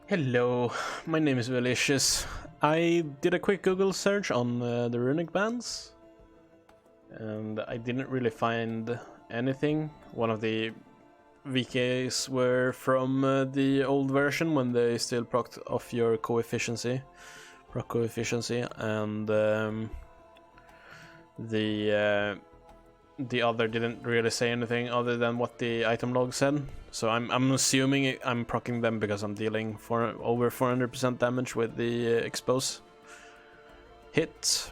Hello, my name is Malicious. I did a quick Google search on the runic bands, and I didn't really find anything. One of the VKs were from the old version when they still procced off your proc coefficiency, and the other didn't really say anything other than what the item log said. So I'm assuming I'm proccing them because I'm dealing for over 400% damage with the expose hit.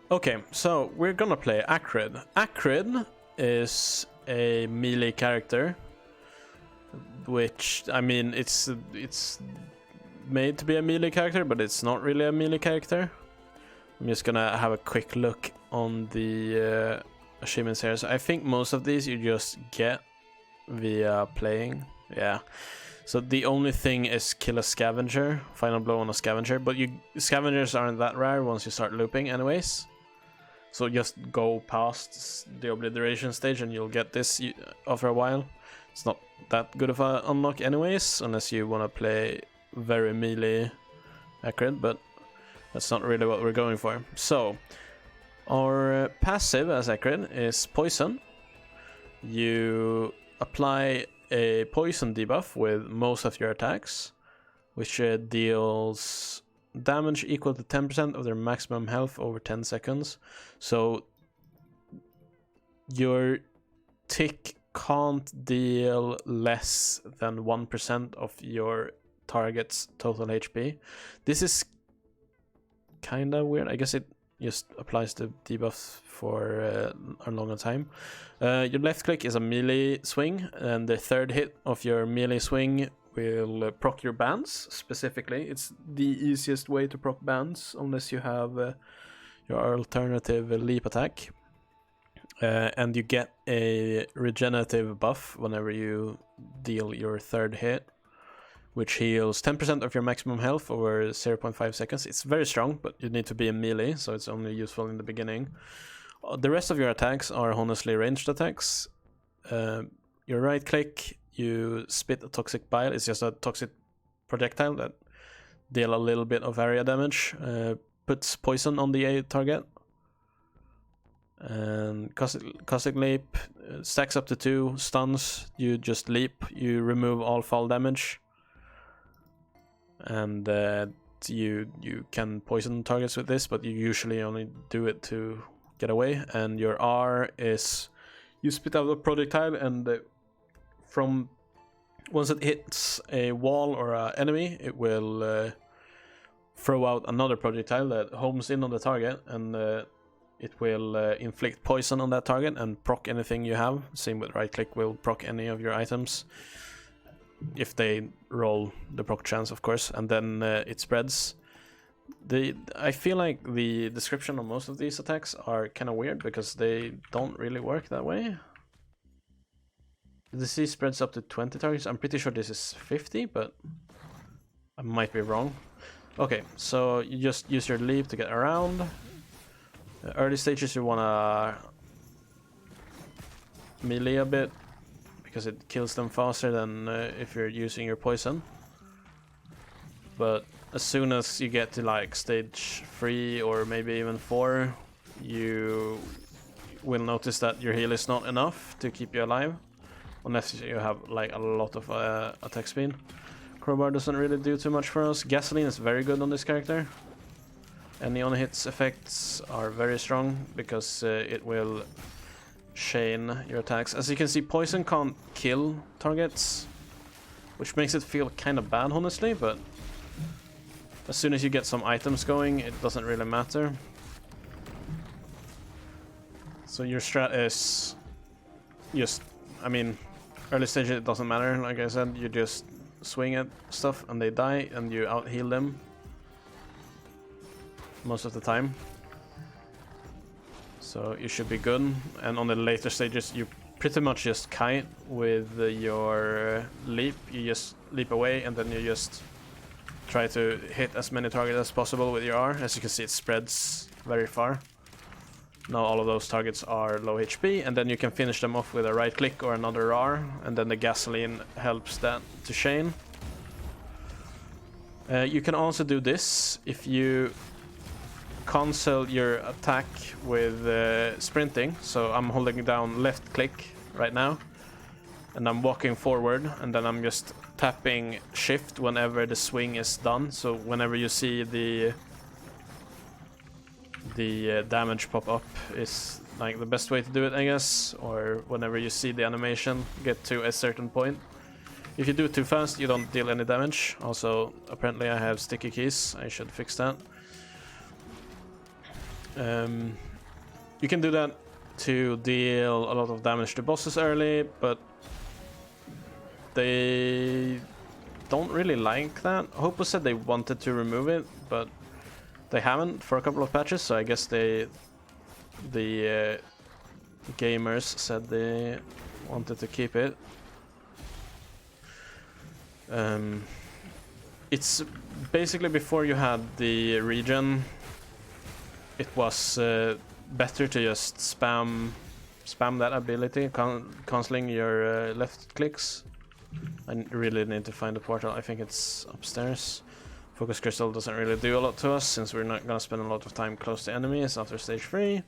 Okay, so we're gonna play Acrid. Acrid is a melee character, which, I mean, it's made to be a melee character, but it's not really a melee character. I'm just gonna have a quick look on the achievements here. So I think most of these you just get via playing. Yeah. So the only thing is kill a scavenger, final blow on a scavenger, but scavengers aren't that rare once you start looping anyways. So just go past the obliteration stage and you'll get this after a while. It's not that good of an unlock anyways, unless you want to play very melee acrid, but that's not really what we're going for. So our passive as acrid is poison. You apply a poison debuff with most of your attacks, which deals damage equal to 10% of their maximum health over 10 seconds. So your tick can't deal less than 1% of your target's total HP. This is kinda weird. I guess it just applies the debuff for a longer time. Your left click is a melee swing, and the third hit of your melee swing will proc your bands specifically. It's the easiest way to proc bands unless you have your alternative leap attack. And you get a regenerative buff whenever you deal your third hit, which heals 10% of your maximum health over 0.5 seconds. It's very strong, but you need to be in melee, so it's only useful in the beginning. The rest of your attacks are honestly ranged attacks. Your right click, you spit a toxic bile. It's just a toxic projectile that deal a little bit of area damage. Puts poison on the target. And caustic leap stacks up to 2 stuns. You just leap. You remove all fall damage. And you can poison targets with this, but you usually only do it to get away. And your R is you spit out a projectile, and from once it hits a wall or an enemy, it will throw out another projectile that homes in on the target, and it will inflict poison on that target and proc anything you have. Same with right click, will proc any of your items if they roll the proc chance, of course, and then it spreads. I feel like the description of most of these attacks are kind of weird because they don't really work that way. The disease spreads up to 20 targets. I'm pretty sure this is 50, but I might be wrong. Okay, so you just use your leap to get around. Early stages you wanna melee a bit, because it kills them faster than if you're using your poison. But as soon as you get to like stage 3 or maybe even 4, you will notice that your heal is not enough to keep you alive, unless you have like a lot of attack speed. Crowbar doesn't really do too much for us. Gasoline is very good on this character. Any on hits effects are very strong because it will chain your attacks. As you can see, poison can't kill targets, which makes it feel kind of bad, honestly, but as soon as you get some items going, it doesn't really matter. So your strat is just, I mean, early stage it doesn't matter, like I said, you just swing at stuff and they die and you out heal them most of the time. So you should be good, and on the later stages you pretty much just kite with your leap. You just leap away and then you just try to hit as many targets as possible with your R. As you can see, it spreads very far. Now all of those targets are low HP, and then you can finish them off with a right click or another R, and then the gasoline helps that to chain. You can also do this if you cancel your attack with sprinting. So I'm holding down left click right now, and I'm walking forward, and then I'm just tapping shift whenever the swing is done. So whenever you see the damage pop up is like the best way to do it, I guess, or whenever you see the animation get to a certain point. If you do it too fast, you don't deal any damage. Also, apparently I have sticky keys, I should fix that. You can do that to deal a lot of damage to bosses early, but they don't really like that. Hopus said they wanted to remove it, but they haven't for a couple of patches, so I guess the gamers said they wanted to keep it. It's basically before you had the regen, it was better to just spam that ability, cancelling your left clicks. I really need to find the portal. I think it's upstairs. Focus Crystal doesn't really do a lot to us, since we're not gonna spend a lot of time close to enemies after stage 3.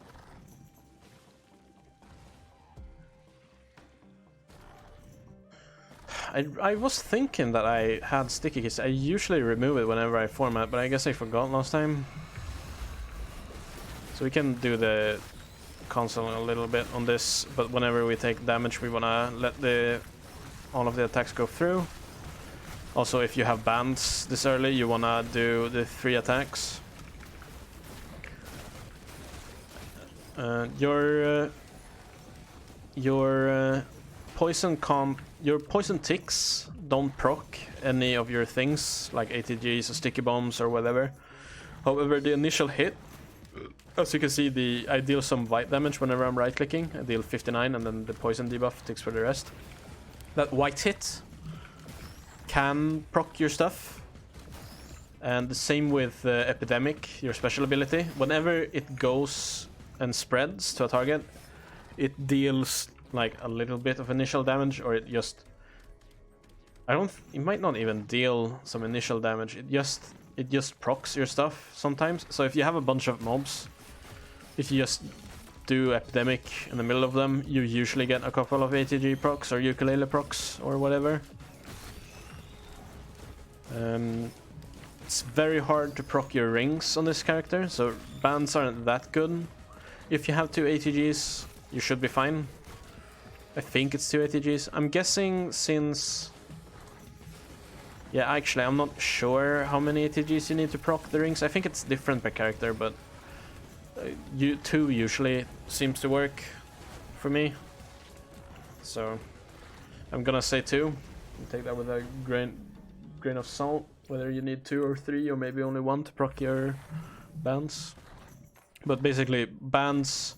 I was thinking that I had sticky keys. I usually remove it whenever I format, but I guess I forgot last time. So we can do the console a little bit on this, but whenever we take damage, we wanna let all of the attacks go through. Also, if you have bands this early, you wanna do the 3 attacks. Your poison ticks don't proc any of your things like ATGs or sticky bombs or whatever. However, the initial hit, as you can see, I deal some white damage whenever I'm right clicking. I deal 59, and then the poison debuff ticks for the rest. That white hit can proc your stuff, and the same with Epidemic, your special ability. Whenever it goes and spreads to a target, it deals like a little bit of initial damage, or it might not even deal some initial damage. It just procs your stuff sometimes. So if you have a bunch of mobs, if you just do Epidemic in the middle of them, you usually get a couple of ATG procs or ukulele procs or whatever. It's very hard to proc your rings on this character, so bands aren't that good. If you have 2 ATGs, you should be fine. I think it's 2 ATGs. I'm guessing since... Yeah, actually, I'm not sure how many ATGs you need to proc the rings. I think it's different per character, but 2 usually seems to work for me. So I'm gonna say 2. Take that with a grain of salt, whether you need 2 or 3 or maybe only 1 to proc your bands. But basically, bands,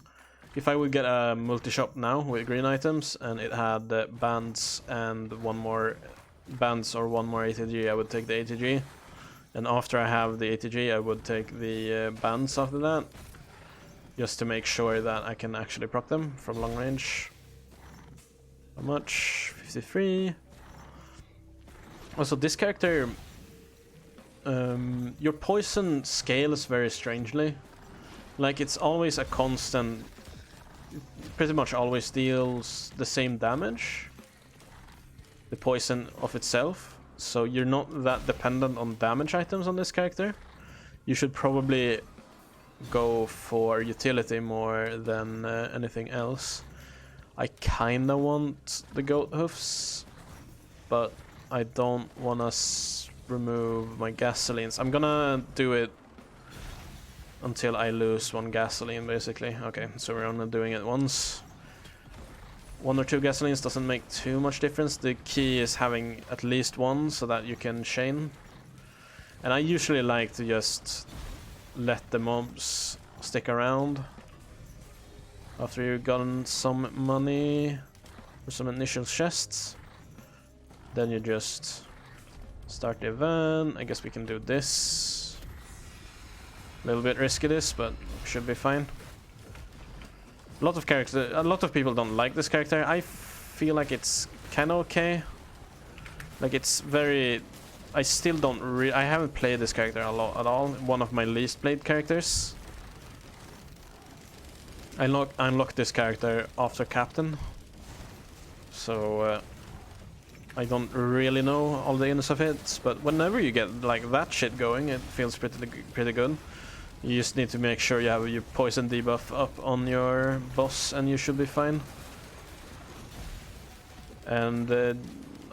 if I would get a multi-shop now with green items and it had bands and 1 more bands or 1 more ATG, I would take the ATG. And after I have the ATG, I would take the bands after that, just to make sure that I can actually proc them from long range. How much? 53. Also, this character, your poison scales very strangely. Like, it's always a constant, pretty much always deals the same damage, the poison of itself, so you're not that dependent on damage items on this character. You should probably go for utility more than anything else. I kinda want the goat hoofs, but I don't wanna remove my gasolines. I'm gonna do it until I lose 1 gasoline, basically. Okay, so we're only doing it once. 1 or 2 gasolines doesn't make too much difference. The key is having at least 1 so that you can chain. And I usually like to just let the mobs stick around after you've gotten some money or some initial chests. Then you just start the event. I guess we can do this. A little bit risky this, but should be fine. A lot of people don't like this character. I feel like it's kind of okay. Like it's very. I still don't. I haven't played this character a lot at all. One of my least played characters. I unlocked this character after Captain, so I don't really know all the ins of it. But whenever you get like that shit going, it feels pretty good. You just need to make sure you have your poison debuff up on your boss, and you should be fine. And I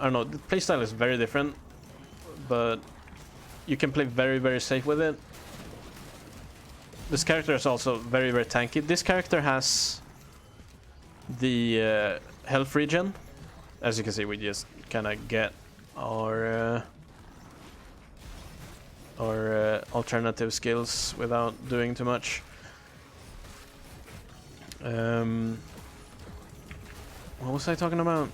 don't know, the playstyle is very different, but you can play very safe with it. This character is also very tanky. This character has the health regen. As you can see, we just kind of get our alternative skills without doing too much. What was I talking about?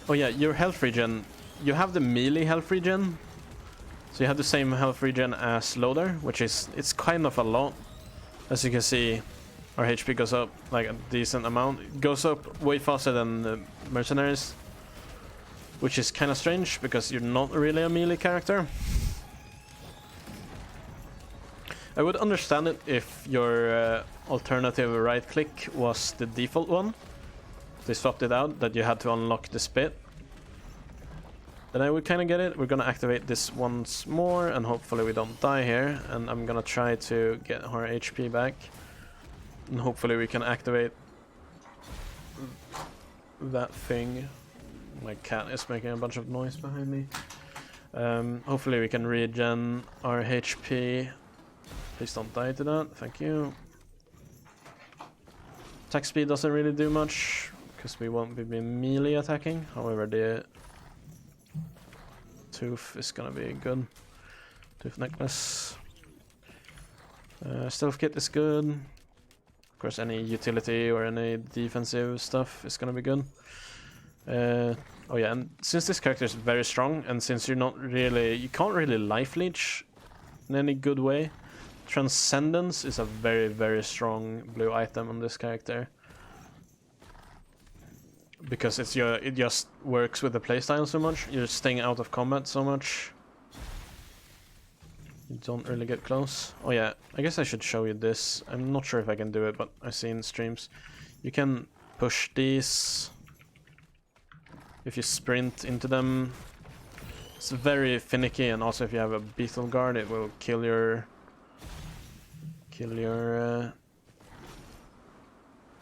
Oh yeah, your health regen. You have the melee health regen. So you have the same health regen as Loader, which is, it's kind of a lot. As you can see, our HP goes up like a decent amount. It goes up way faster than the mercenaries, which is kind of strange because you're not really a melee character. I would understand it if your alternative right click was the default one. They swapped it out, that you had to unlock the spit. Then I would kind of get it. We're gonna activate this once more, and hopefully we don't die here. And I'm gonna try to get our HP back, and hopefully we can activate that thing. My cat is making a bunch of noise behind me. Hopefully we can regen our HP. Please don't die to that. Thank you. Attack speed doesn't really do much because we won't be melee attacking. However, the tooth is gonna be good. Tooth necklace. Stealth kit is good. Of course, any utility or any defensive stuff is gonna be good. Oh yeah, and since this character is very strong, and since you can't really life leech in any good way, Transcendence is a very strong blue item on this character. Because it just works with the playstyle so much. You're staying out of combat so much. You don't really get close. Oh yeah, I guess I should show you this. I'm not sure if I can do it, but I've seen streams. You can push these. If you sprint into them. It's very finicky, and also if you have a beetle guard, it will kill your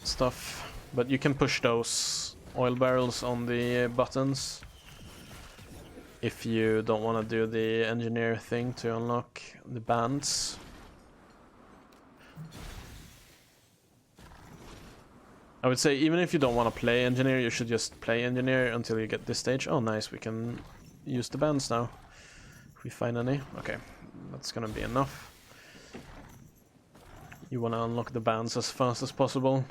stuff. But you can push those oil barrels on the buttons if you don't want to do the engineer thing to unlock the bands. I would say even if you don't want to play engineer, you should just play engineer until you get this stage. Oh nice, we can use the bands now if we find any. Okay, that's gonna be enough. You want to unlock the bands as fast as possible.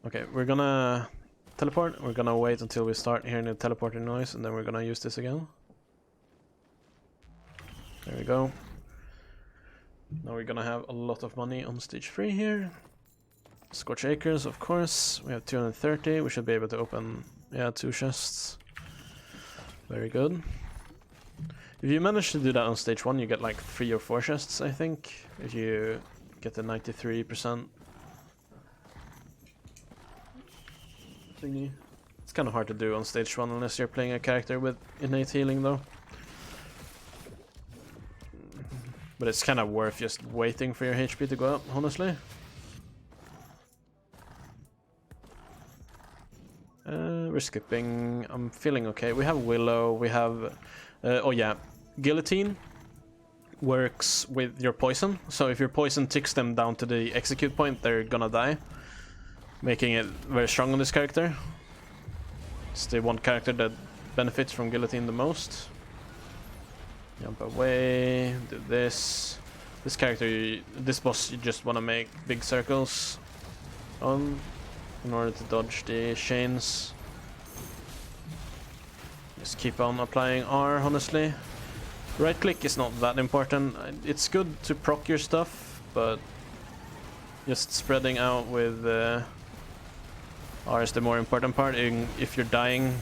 Okay, we're gonna teleport. We're gonna wait until we start hearing the teleporting noise, and then we're gonna use this again. There we go. Now we're gonna have a lot of money on stage 3 here. Scorch Acres, of course. We have 230. We should be able to open, yeah, 2 chests. Very good. If you manage to do that on stage 1, you get like 3 or 4 chests, I think. If you get the 93%. Thingy. It's kind of hard to do on stage 1 unless you're playing a character with innate healing though. But it's kind of worth just waiting for your HP to go up, honestly. We're skipping. I'm feeling okay. We have Willow, we have... oh yeah, Guillotine works with your poison. So if your poison ticks them down to the execute point, they're gonna die. Making it very strong on this character. It's the one character that benefits from Guillotine the most. Jump away, do this. This character, this boss, you just want to make big circles on in order to dodge the chains. Just keep on applying R, honestly. Right click is not that important. It's good to proc your stuff, but just spreading out with R is the more important part. If you're dying,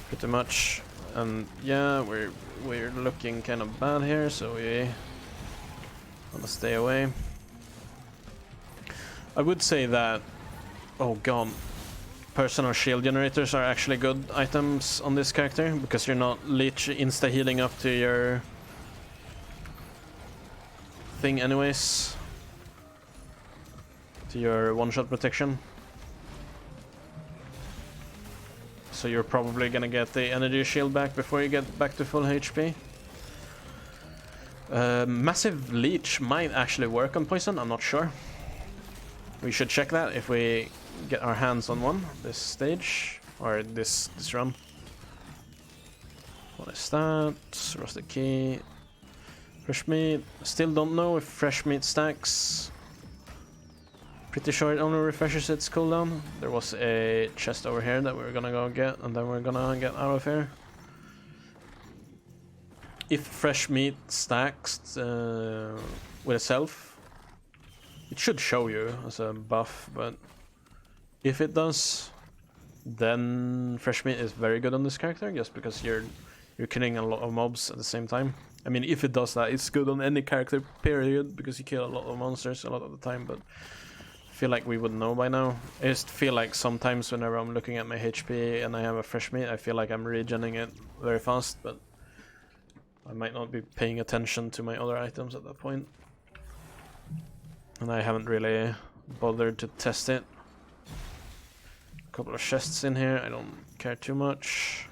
pretty much. And yeah, we're looking kind of bad here, so we want to stay away. I would say that, oh god, personal shield generators are actually good items on this character, because you're not insta healing up to your thing anyways, to your one-shot protection. So you're probably gonna get the energy shield back before you get back to full HP. Massive leech might actually work on poison, I'm not sure. We should check that if we get our hands on one this stage, or this run. What is that? Rusted key. Fresh meat. Still don't know if fresh meat stacks. Pretty sure it only refreshes its cooldown. There was a chest over here that we're gonna go get, and then we're gonna get out of here. If fresh meat stacks with itself, it should show you as a buff, but if it does, then fresh meat is very good on this character, just because you're killing a lot of mobs at the same time. I mean, if it does that, it's good on any character, period, because you kill a lot of monsters a lot of the time, but I feel like we would know by now. I just feel like sometimes whenever I'm looking at my HP and I have a fresh meat, I feel like I'm regenning it very fast, but I might not be paying attention to my other items at that point. And I haven't really bothered to test it. A couple of chests in here, I don't care too much.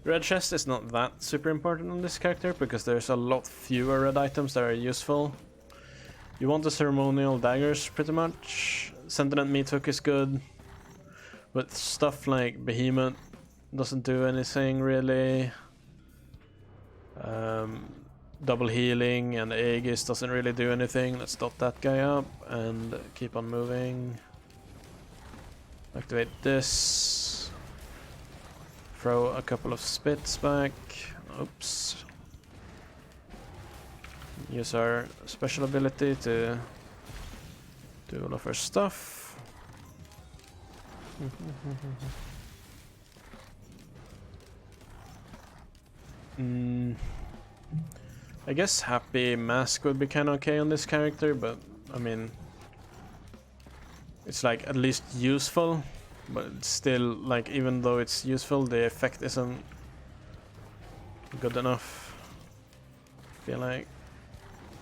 The red chest is not that super important on this character, because there's a lot fewer red items that are useful. You want the ceremonial daggers pretty much. Sentient meat hook is good, but stuff like behemoth doesn't do anything really. Double healing and Aegis doesn't really do anything. Let's dot that guy up and keep on moving. Activate this. Throw a couple of spits back. Oops. Use our special ability to do all of our stuff. I guess Happy Mask would be kind of okay on this character, but I mean, it's like at least useful, but it's still like, even though it's useful, the effect isn't good enough, I feel like.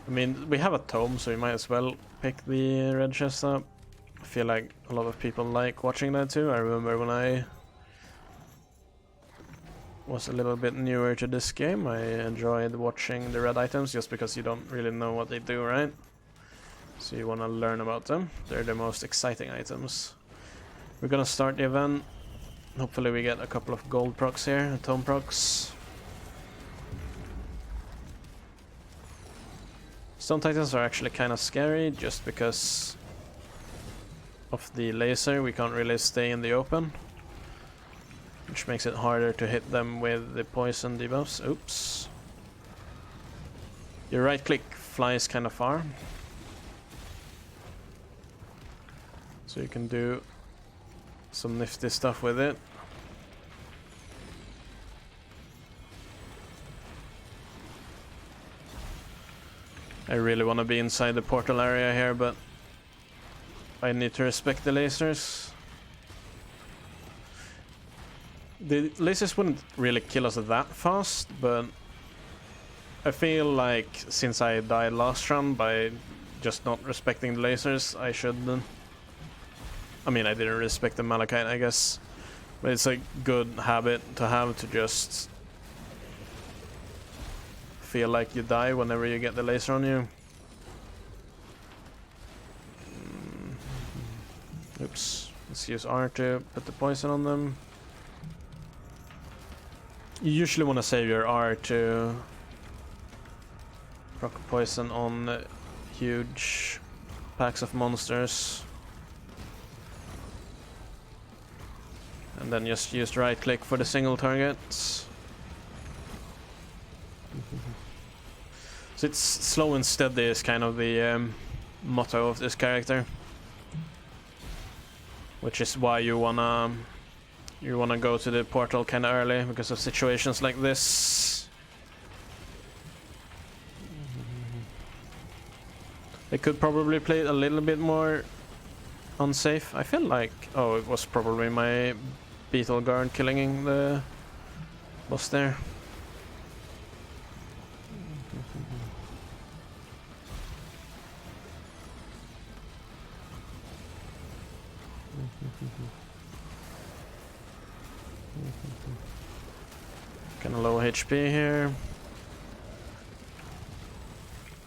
I mean, we have a tome, so we might as well pick the red chest up. I feel like a lot of people like watching that too. I remember when I was a little bit newer to this game, I enjoyed watching the red items, just because you don't really know what they do, right? So you want to learn about them. They're the most exciting items. We're gonna start the event. Hopefully we get a couple of gold procs here, tome procs. Stone Titans are actually kind of scary, just because of the laser. We can't really stay in the open, which makes it harder to hit them with the poison debuffs. Oops. Your right click flies kind of far, so you can do some nifty stuff with it. I really want to be inside the portal area here, but I need to respect the lasers. The lasers wouldn't really kill us that fast, but I feel like since I died last run by just not respecting the lasers, I should. I mean, I didn't respect the Malachite, I guess, but it's a good habit to have, to just feel like you die whenever you get the laser on you. Oops. Let's use R to put the poison on them. You usually want to save your R to proc poison on huge packs of monsters. And then just use right click for the single targets. So it's slow and steady is kind of the motto of this character, which is why you wanna go to the portal kind of early because of situations like this. They could probably play it a little bit more unsafe. I feel like, oh, it was probably my beetle guard killing the boss there. Kinda low HP here.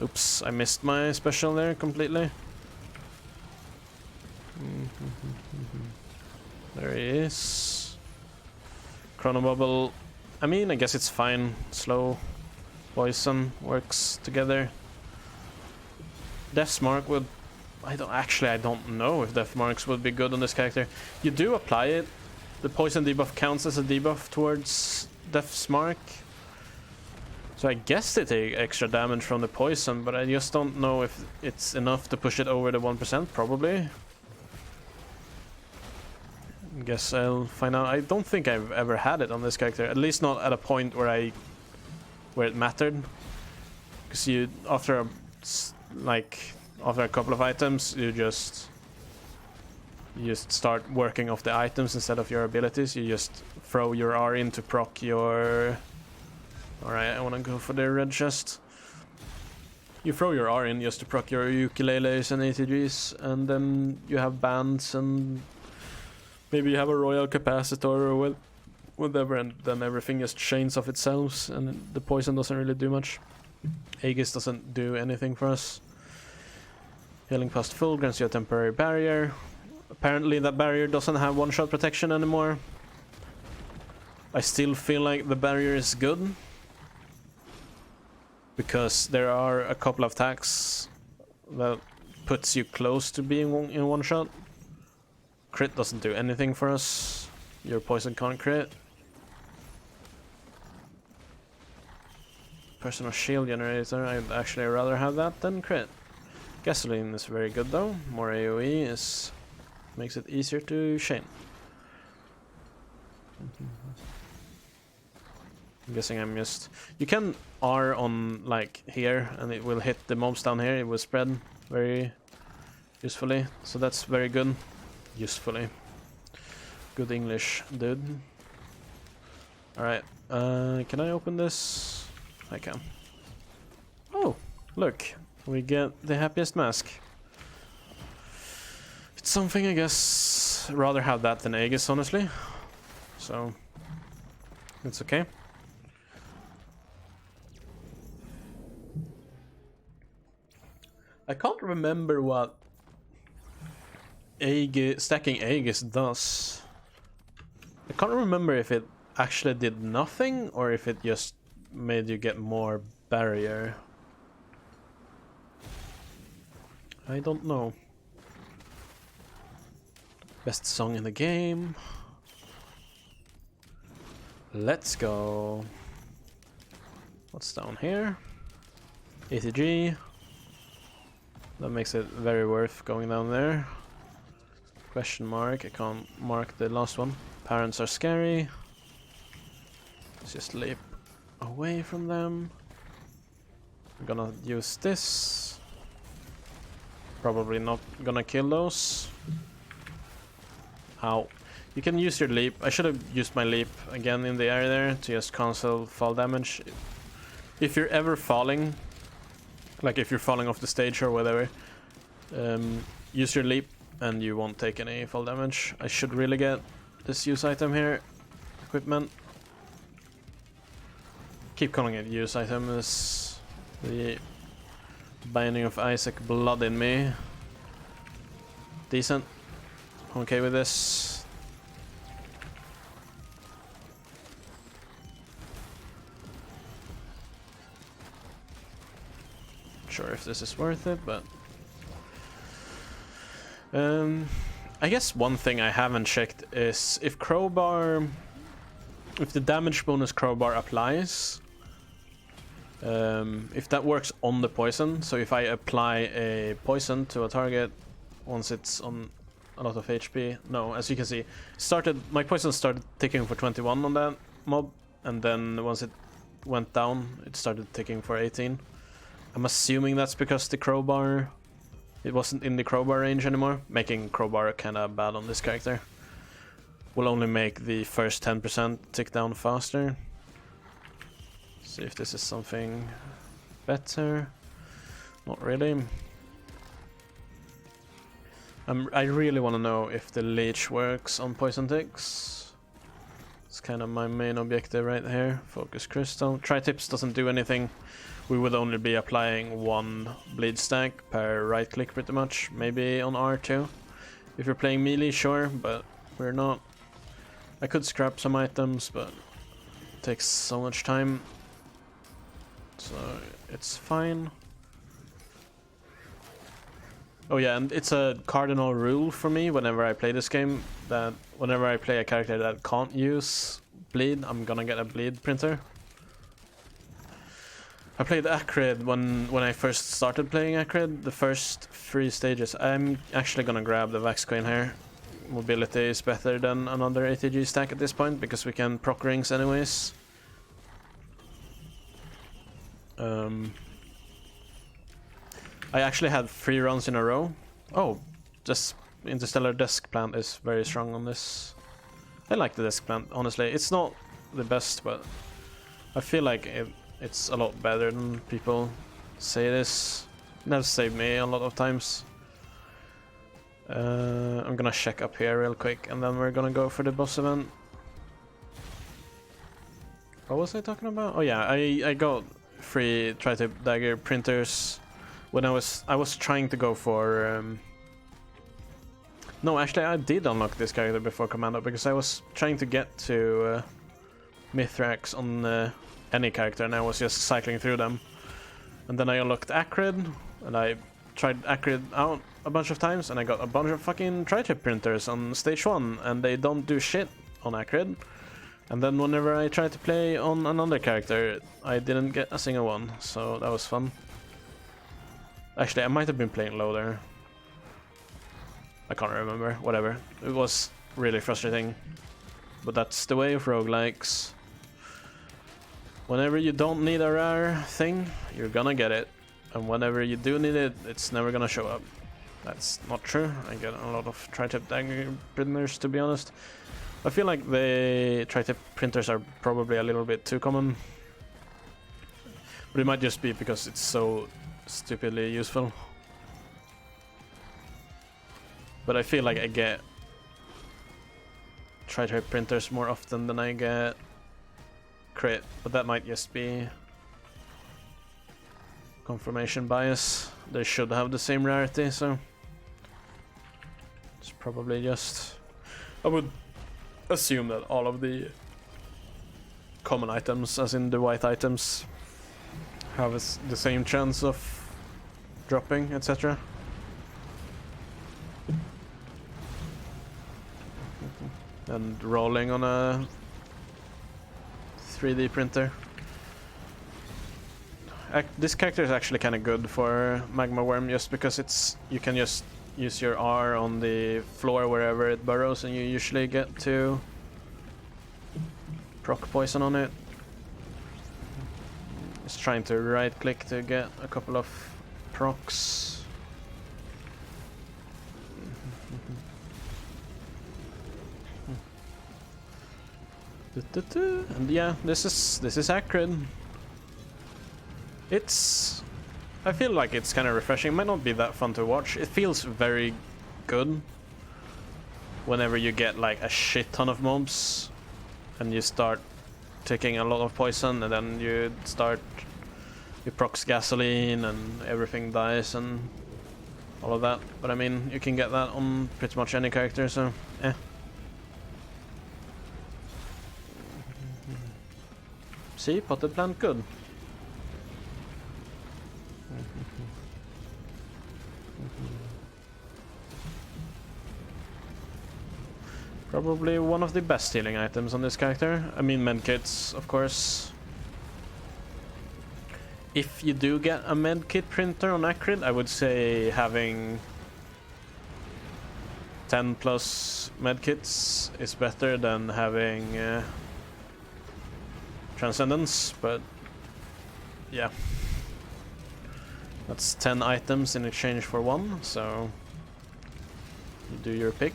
Oops, I missed my special there completely. There he is. Chrono Bubble. I mean, I guess it's fine. Slow poison works together. Death's Mark would... I don't know if Death Marks would be good on this character. You do apply it. The poison debuff counts as a debuff towards Death's Mark. So I guess they take extra damage from the poison, but I just don't know if it's enough to push it over the 1%, probably. I guess I'll find out. I don't think I've ever had it on this character, at least not at a point where it mattered. Because you, after a couple of items, you just start working off the items instead of your abilities. You just throw your R in to proc your... Alright, I wanna go for the red chest. You throw your R in just to proc your ukuleles and ATGs, and then you have bands, and maybe you have a royal capacitor or whatever, and then everything just chains off itself, and the poison doesn't really do much. Aegis doesn't do anything for us. Healing past full grants you a temporary barrier. Apparently that barrier doesn't have one-shot protection anymore. I still feel like the barrier is good, because there are a couple of attacks that puts you close to being in one shot. Crit doesn't do anything for us. Your poison can't crit. Personal shield generator, I'd actually rather have that than crit. Gasoline is very good though. More AoE makes it easier to chain. I'm guessing I'm just... You can R on, like, here, and it will hit the mobs down here. It will spread very usefully. So that's very good. Usefully. Good English, dude. Alright, can I open this? I can. Oh, look. We get the happiest mask. It's something, I guess. Rather have that than Aegis, honestly. So, it's okay. I can't remember what stacking Aegis does. I can't remember if it actually did nothing or if it just made you get more barrier. I don't know. Best song in the game. Let's go. What's down here? ATG. That makes it very worth going down there. Question mark. I can't mark the last one. Parents are scary. Let's just leap away from them. I'm gonna use this. Probably not gonna kill those. Ow. You can use your leap. I should have used my leap again in the air there to just cancel fall damage. If you're ever falling, like if you're falling off the stage or whatever, use your leap and you won't take any fall damage. I should really get this use item here. Equipment. Keep calling it use item. Is the Binding of Isaac blood in me. Decent. Okay with this. Sure if this is worth it, but I guess one thing I haven't checked is if crowbar, if the damage bonus crowbar applies, if that works on the poison. So if I apply a poison to a target once it's on a lot of HP, no, as you can see, my poison started ticking for 21 on that mob, and then once it went down, it started ticking for 18. I'm assuming that's because the crowbar, it wasn't in the crowbar range anymore, making crowbar kinda bad on this character. Will only make the first 10% tick down faster. See if this is something better. Not really. I really want to know if the leech works on poison ticks. It's kind of my main objective right here. Focus crystal. Tri-tips doesn't do anything. We would only be applying 1 bleed stack per right click pretty much. Maybe on R2. If you're playing melee, sure, but we're not. I could scrap some items, but it takes so much time. So it's fine. Oh yeah, and it's a cardinal rule for me whenever I play this game that whenever I play a character that can't use bleed, I'm gonna get a bleed printer. I played acrid when I first started playing acrid, the first 3 stages. I'm actually gonna grab the Vax Queen here. Mobility is better than another ATG stack at this point because we can proc rings anyways. I actually had 3 runs in a row. Oh, this Interstellar Desk Plant is very strong on this. I like the Desk Plant, honestly. It's not the best, but I feel like it's a lot better than people say it is. It has saved me a lot of times. I'm gonna check up here real quick, and then we're gonna go for the boss event. What was I talking about? Oh yeah, I got 3 tri-tip dagger printers when I was trying to go for no, actually I did unlock this character before Commando because I was trying to get to Mithrax on any character and I was just cycling through them. And then I unlocked Acrid and I tried Acrid out a bunch of times and I got a bunch of fucking tri-tip printers on stage 1 and they don't do shit on Acrid. And then whenever I tried to play on another character, I didn't get a single one, so that was fun. Actually, I might have been playing low there. I can't remember, whatever. It was really frustrating. But that's the way of roguelikes. Whenever you don't need a rare thing, you're gonna get it. And whenever you do need it, it's never gonna show up. That's not true. I get a lot of tri-tip dagger printers, to be honest. I feel like the tri-tip printers are probably a little bit too common. But it might just be because it's so stupidly useful. But I feel like I get tri-tip printers more often than I get crit. But that might just be confirmation bias. They should have the same rarity, so it's probably just... I would assume that all of the common items, as in the white items, have the same chance of dropping, etc. And rolling on a 3D printer. This character is actually kind of good for Magma Worm just because you can just use your R on the floor wherever it burrows and you usually get to proc poison on it. Just trying to right click to get a couple of procs. And yeah, this is acrid. I feel like it's kind of refreshing. It might not be that fun to watch. It feels very good whenever you get like a shit ton of mobs and you start taking a lot of poison and then you procs gasoline and everything dies and all of that. But I mean, you can get that on pretty much any character, so eh. See, potted plant good. Probably one of the best healing items on this character. I mean, medkits, of course. If you do get a medkit printer on acrid, I would say having 10 plus medkits is better than having Transcendence, but yeah. That's 10 items in exchange for 1, so you do your pick.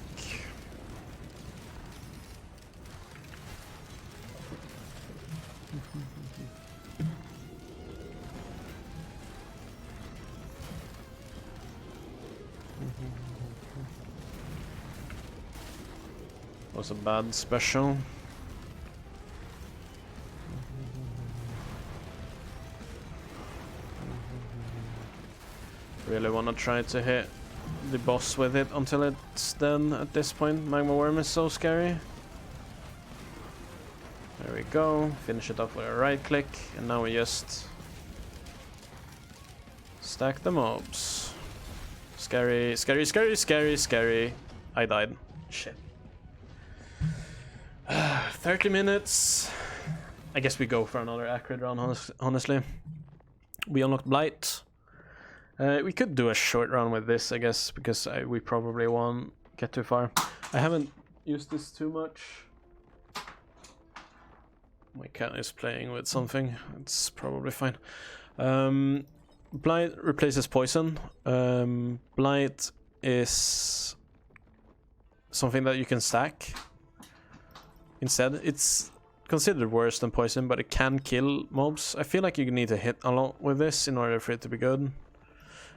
Was a bad special. Really want to try to hit the boss with it until it's done at this point. Magma Worm is so scary. There we go. Finish it off with a right click, and now we just stack the mobs. Scary, scary, scary, scary, scary. I died. Shit. 30 minutes. I guess we go for another acrid round, honestly. We unlocked blight. We could do a short round with this, I guess, because we probably won't get too far. I haven't used this too much. My cat is playing with something. It's probably fine. Blight replaces poison. Blight is something that you can stack. Instead, it's considered worse than poison, but it can kill mobs. I feel like you need to hit a lot with this in order for it to be good.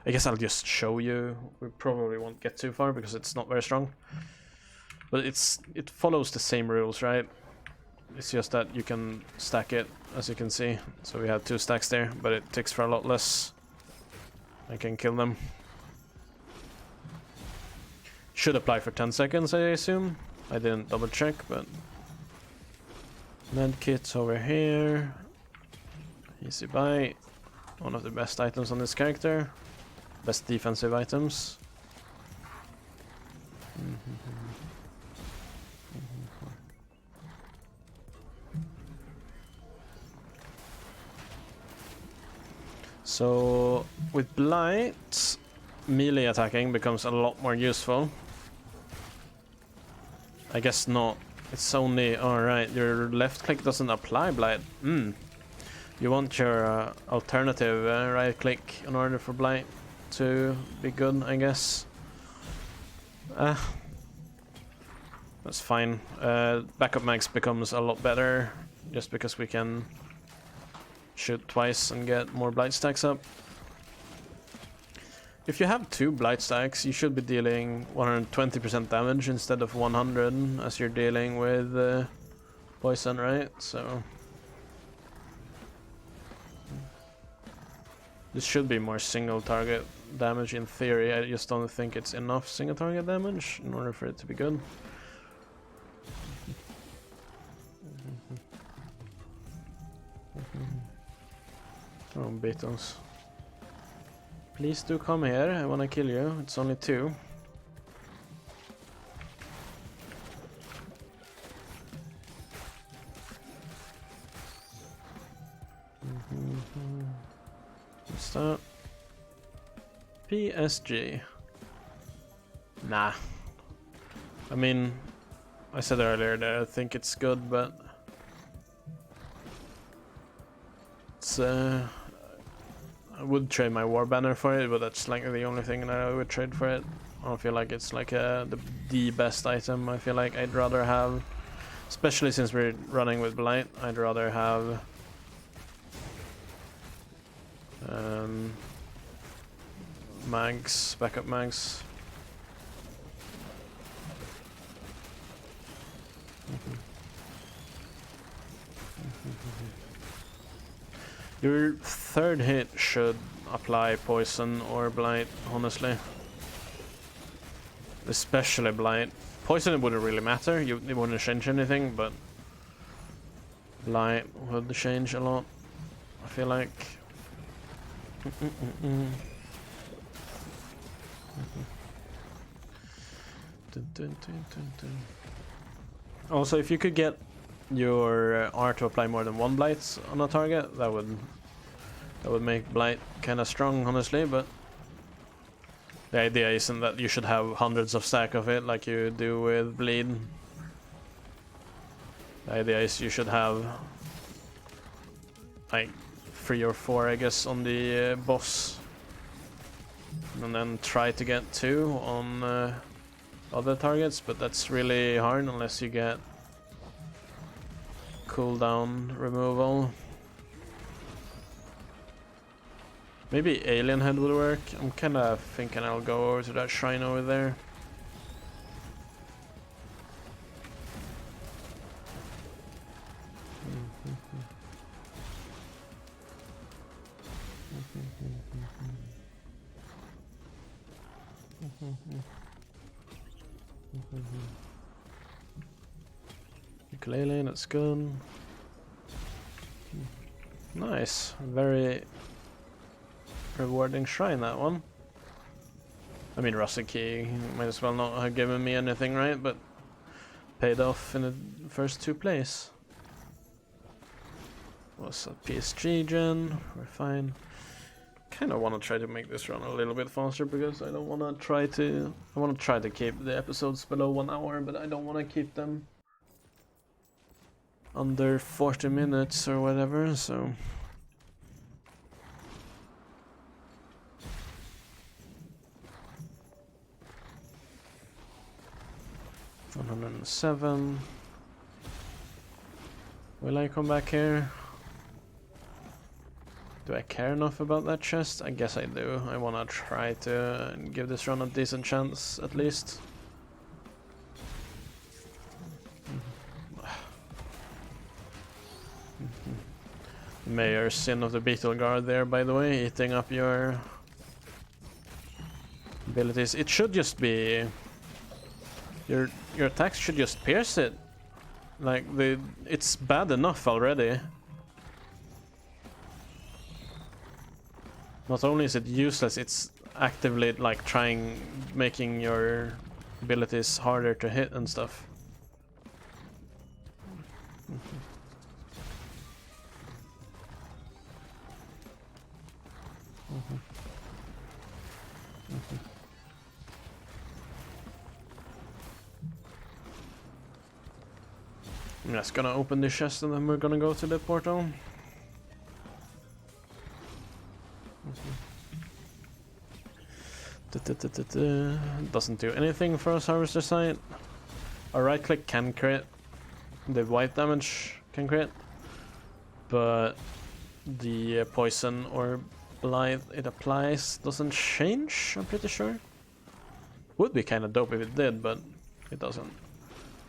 I guess I'll just show you. We probably won't get too far because it's not very strong. But it follows the same rules, right? It's just that you can stack it, as you can see. So we have 2 stacks there, but it ticks for a lot less. I can kill them. Should apply for 10 seconds, I assume. I didn't double check, but... Medkits over here. Easy buy. One of the best items on this character. Best defensive items. So with blight, melee attacking becomes a lot more useful. I guess not. It's only... Alright, your left click doesn't apply blight. You want your alternative right click in order for blight to be good, I guess. That's fine. Backup max becomes a lot better just because we can shoot twice and get more blight stacks up. If you have 2 blight stacks, you should be dealing 120% damage instead of 100 as you're dealing with poison, right? So this should be more single target damage in theory. I just don't think it's enough single target damage in order for it to be good. Oh, beetles. Please do come here, I wanna kill you. It's only 2. What's that? PSG. Nah. I mean, I said earlier that I think it's good, but it's I would trade my war banner for it, but that's like the only thing that I would trade for it. I don't feel like it's like the best item. I feel like I'd rather have, especially since we're running with blight, I'd rather have mags, backup mags. Your 3rd hit should apply poison or blight, honestly. Especially blight. Poison it wouldn't really matter, it wouldn't change anything, but blight would change a lot, I feel like. Also, if you could get your R to apply more than one blight on a target, that would make blight kind of strong, honestly. But the idea isn't that you should have hundreds of stack of it like you do with bleed. The idea is you should have like 3 or 4, I guess, on the boss, and then try to get 2 on other targets, but that's really hard unless you get cooldown removal. Maybe Alien Head would work. I'm kind of thinking I'll go over to that shrine over there. Ukulele, that's good. Nice, very rewarding shrine, that one. I mean, Rusted Key might as well not have given me anything, right? But paid off in the first 2 plays. What's a PSG gen? We're fine. Kind of want to try to make this run a little bit faster because I don't want to try to. I want to try to keep the episodes below 1 hour, but I don't want to keep them under 40 minutes or whatever. So. 107. Will I come back here? Do I care enough about that chest? I guess I do. I wanna try to give this run a decent chance, at least. Mayor's Sin of the Beetle Guard there, by the way, eating up your abilities. It should just be... Your attacks should just pierce it. Like, it's bad enough already. Not only is it useless, it's actively like making your abilities harder to hit and stuff. I'm just gonna open the chest and then we're gonna go to the portal. Doesn't do anything for us, Harvester Sight. A right click can crit. The white damage can crit. But the poison or blight it applies doesn't change, I'm pretty sure. Would be kind of dope if it did, but it doesn't.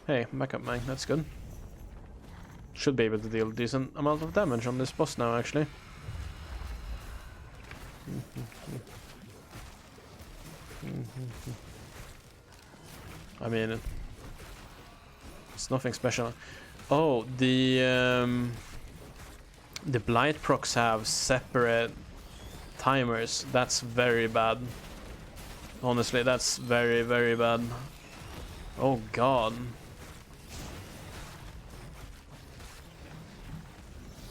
Hey, backup mag, that's good. Should be able to deal a decent amount of damage on this boss now, actually. I mean, it's nothing special. Oh, the blight procs have separate timers. That's very bad. Honestly, that's very, very bad. Oh god.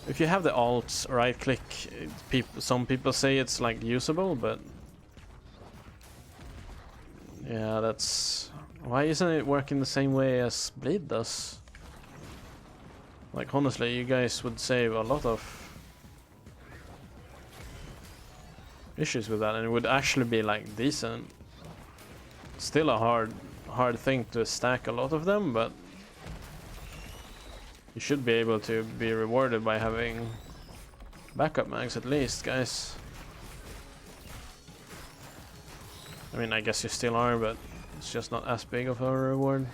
If you have the alt right click, some people say it's like usable, but yeah, that's why isn't it working the same way as Bleed does? Like honestly, you guys would save a lot of issues with that, and it would actually be like decent. Still a hard thing to stack a lot of them, but you should be able to be rewarded by having backup mags at least, guys. I mean, I guess you still are, but it's just not as big of a reward.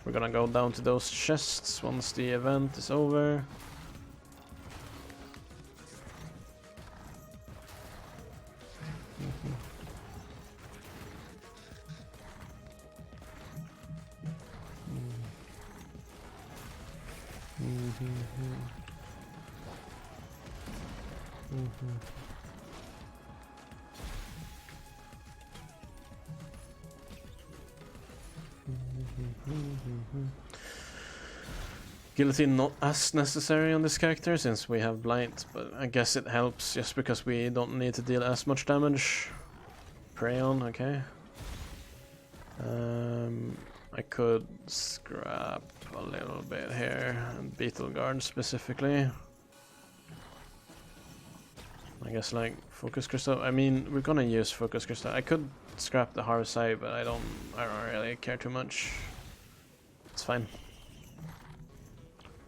We're gonna go down to those chests once the event is over. Guillotine not as necessary on this character since we have blight, but I guess it helps just because we don't need to deal as much damage. Prey on, okay. I could scrap a little bit here, and Beetle Guard specifically. I guess like Focus Crystal. I mean, we're gonna use Focus Crystal. I could scrap the Harvest Eye, but I don't really care too much. It's fine.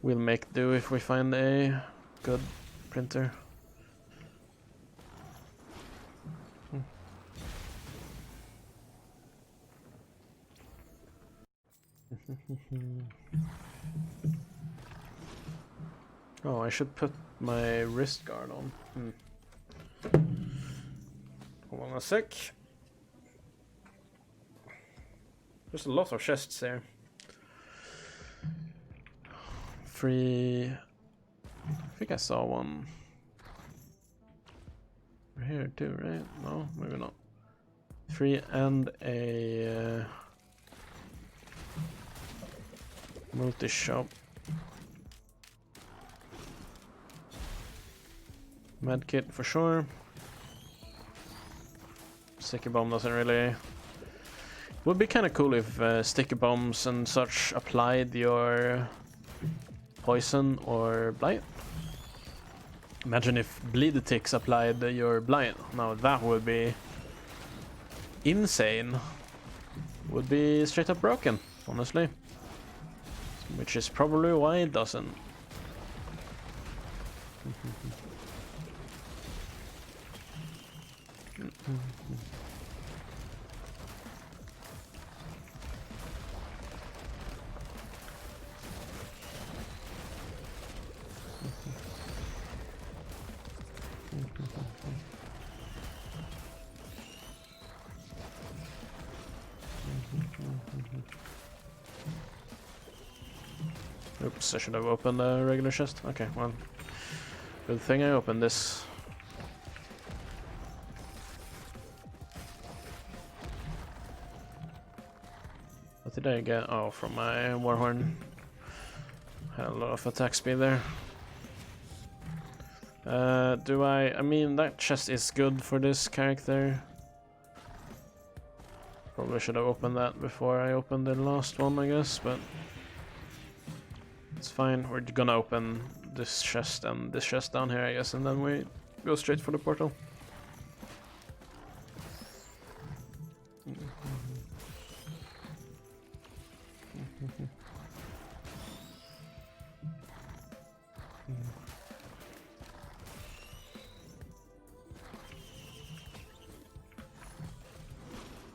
We'll make do if we find a good printer. Oh, I should put my wrist guard on. Hold on a sec. There's a lot of chests here. Free. I think I saw one. We're here too, right? No, maybe not. Free and a multi-shop. Medkit for sure. Sticky bomb doesn't really. Would be kind of cool if sticky bombs and such applied your poison or blight. Imagine if bleed ticks applied your blight. Now that would be insane. Would be straight up broken, honestly. Which is probably why it doesn't. Oops, I should have opened a regular chest. Okay, well, good thing I opened this. What did I get? Oh, from my Warhorn. Had a lot of attack speed there. I mean, that chest is good for this character. Probably should have opened that before I opened the last one, I guess, but it's fine. We're gonna open this chest and this chest down here, I guess, and then we go straight for the portal.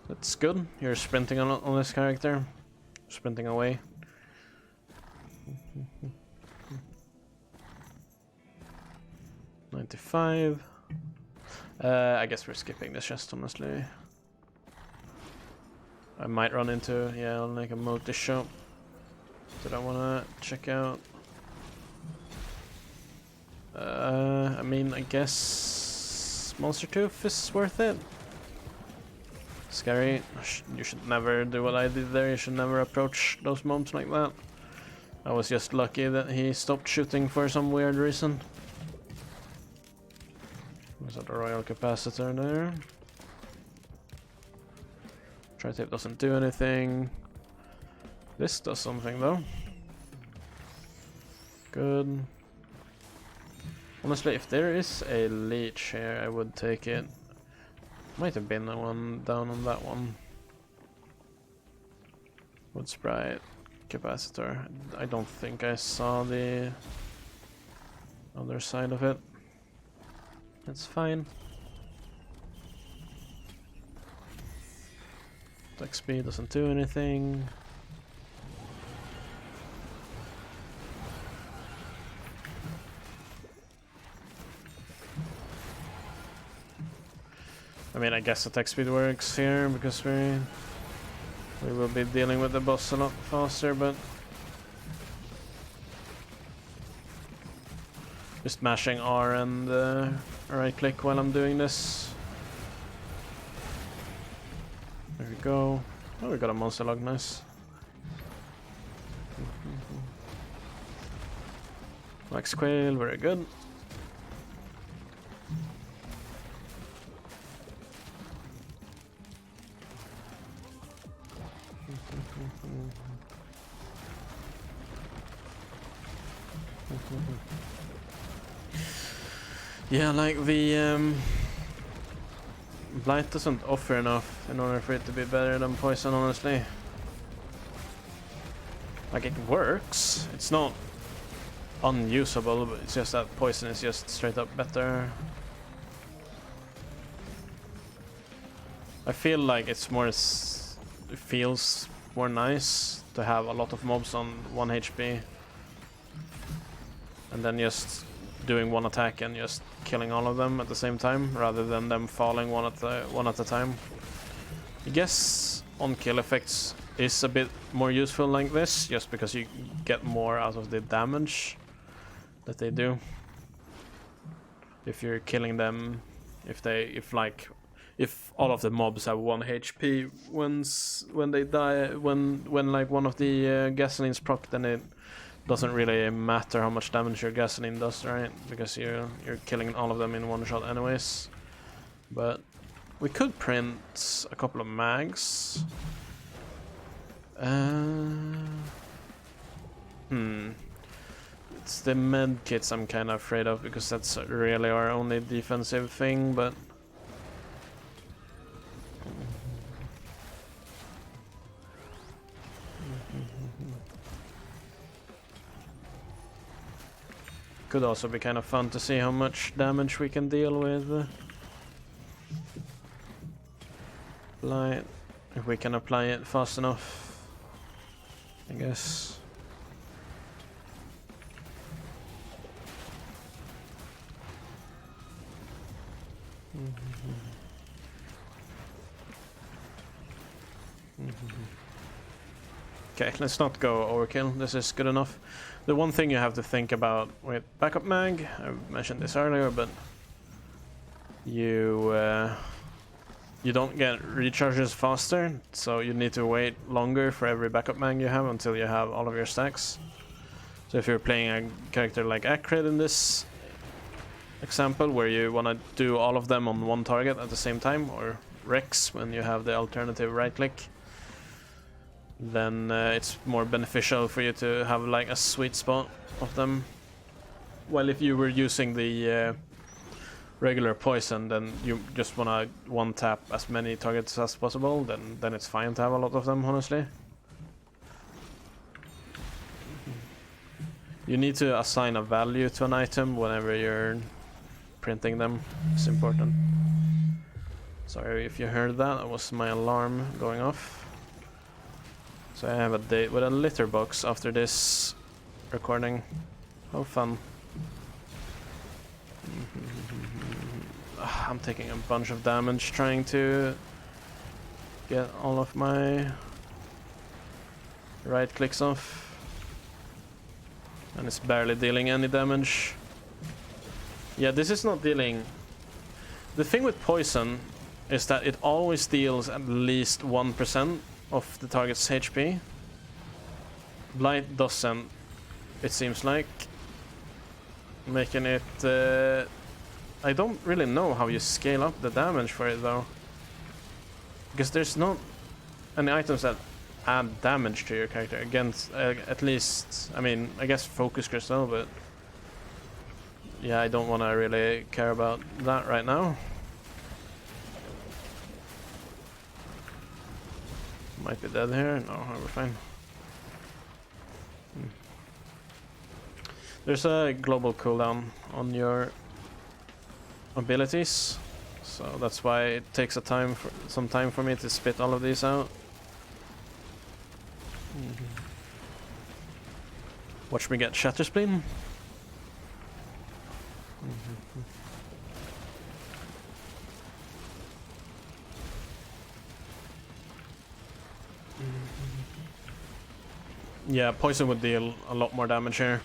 That's good. You're sprinting on this character. Sprinting away. 95. I guess we're skipping this chest, honestly. I might run into, yeah, like a multi-shop that I wanna check out. I mean, I guess Monster Tooth is worth it. Scary. You should never do what I did there. You should never approach those mobs like that. I was just lucky that he stopped shooting for some weird reason. There's a royal capacitor there. Tri-tape doesn't do anything. This does something though. Good. Honestly, if there is a leech here, I would take it. Might have been the one down on that one. Wood sprite, capacitor. I don't think I saw the other side of it. It's fine. Attack speed doesn't do anything. I mean, I guess attack speed works here because we will be dealing with the boss a lot faster, but just mashing R and right click while I'm doing this. There we go. Oh, we got a monster log, nice. Max Quail, very good. Yeah, like the blight doesn't offer enough in order for it to be better than poison, honestly. Like, it works. It's not unusable, but it's just that poison is just straight up better. I feel like it's more, it feels more nice to have a lot of mobs on 1 HP and then just doing one attack and just killing all of them at the same time, rather than them falling one at a time. I guess on kill effects is a bit more useful like this, just because you get more out of the damage that they do. If you're killing them, if all of the mobs have 1 HP when they die, when like one of the gasolines proc, then it doesn't really matter how much damage your gasoline does, right? Because you're killing all of them in one shot anyways. But we could print a couple of mags. It's the med kits I'm kind of afraid of, because that's really our only defensive thing, but could also be kind of fun to see how much damage we can deal with blight, if we can apply it fast enough, I guess. Okay, let's not go overkill. This is good enough. The one thing you have to think about with backup mag, I mentioned this earlier, but you don't get recharges faster, so you need to wait longer for every backup mag you have until you have all of your stacks. So if you're playing a character like Acrid in this example, where you want to do all of them on one target at the same time, or Rex when you have the alternative right click, then it's more beneficial for you to have like a sweet spot of them. While if you were using the regular poison, then you just wanna one tap as many targets as possible, then it's fine to have a lot of them, honestly. You need to assign a value to an item whenever you're printing them. It's important. Sorry if you heard that, that was my alarm going off. So I have a date with a litter box after this recording. How fun. I'm taking a bunch of damage trying to get all of my right clicks off. And it's barely dealing any damage. Yeah, this is not dealing... The thing with poison is that it always deals at least 1% of the target's HP. Blight doesn't, it seems like, making it... I don't really know how you scale up the damage for it though, because there's not any items that add damage to your character against, at least, I mean, I guess Focus Crystal, but yeah, I don't want to really care about that right now. Might be dead here. No, we're fine. There's a global cooldown on your abilities, so that's why it takes some time for me to spit all of these out. Watch me get Shatter Spleen. Yeah, poison would deal a lot more damage here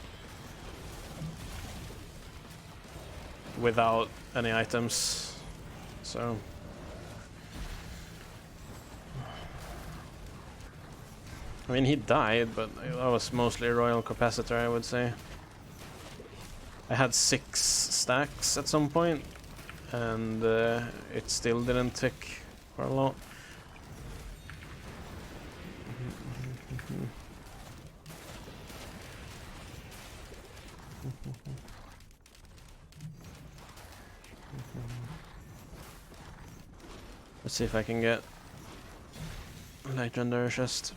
without any items, so I mean, he died, but that was mostly Royal Capacitor, I would say. I had 6 stacks at some point, and it still didn't tick for a lot. Let's see if I can get a legendary chest.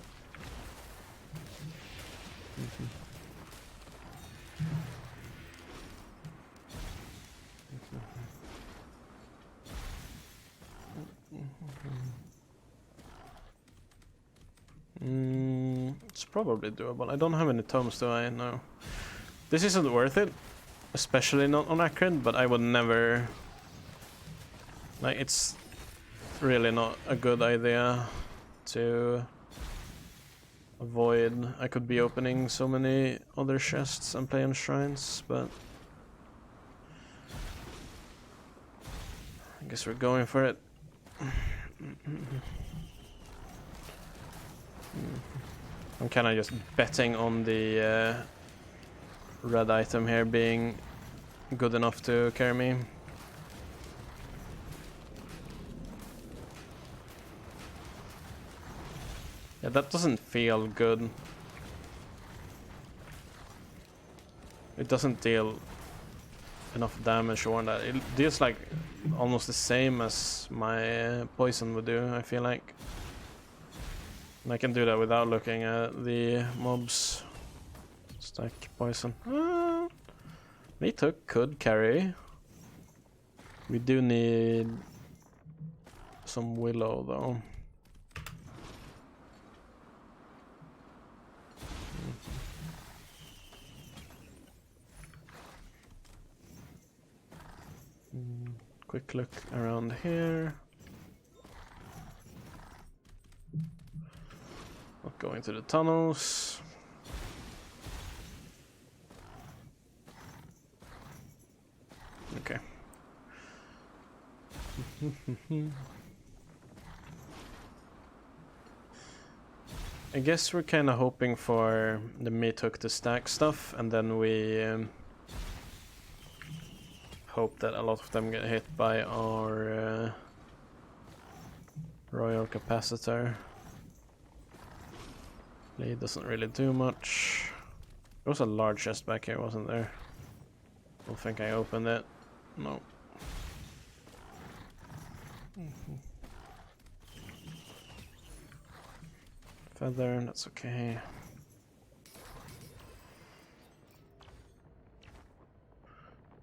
It's probably doable. I don't have any tomes, do I? No. This isn't worth it, especially not on acrid, but I would never... Like, it's really not a good idea to avoid. I could be opening so many other chests and playing shrines, but I guess we're going for it. I'm kind of just betting on the red item here being good enough to carry me. Yeah, that doesn't feel good. It doesn't deal enough damage or that. It deals like almost the same as my poison would do, I feel like. And I can do that without looking at the mobs. Stack poison. Meathook could carry. We do need some willow though. Quick look around here. Not going to the tunnels. Okay. I guess we're kind of hoping for the Meathook to stack stuff, and then we hope that a lot of them get hit by our Royal Capacitor. It doesn't really do much. There was a large chest back here, wasn't there? I don't think I opened it. No. Feather, that's okay.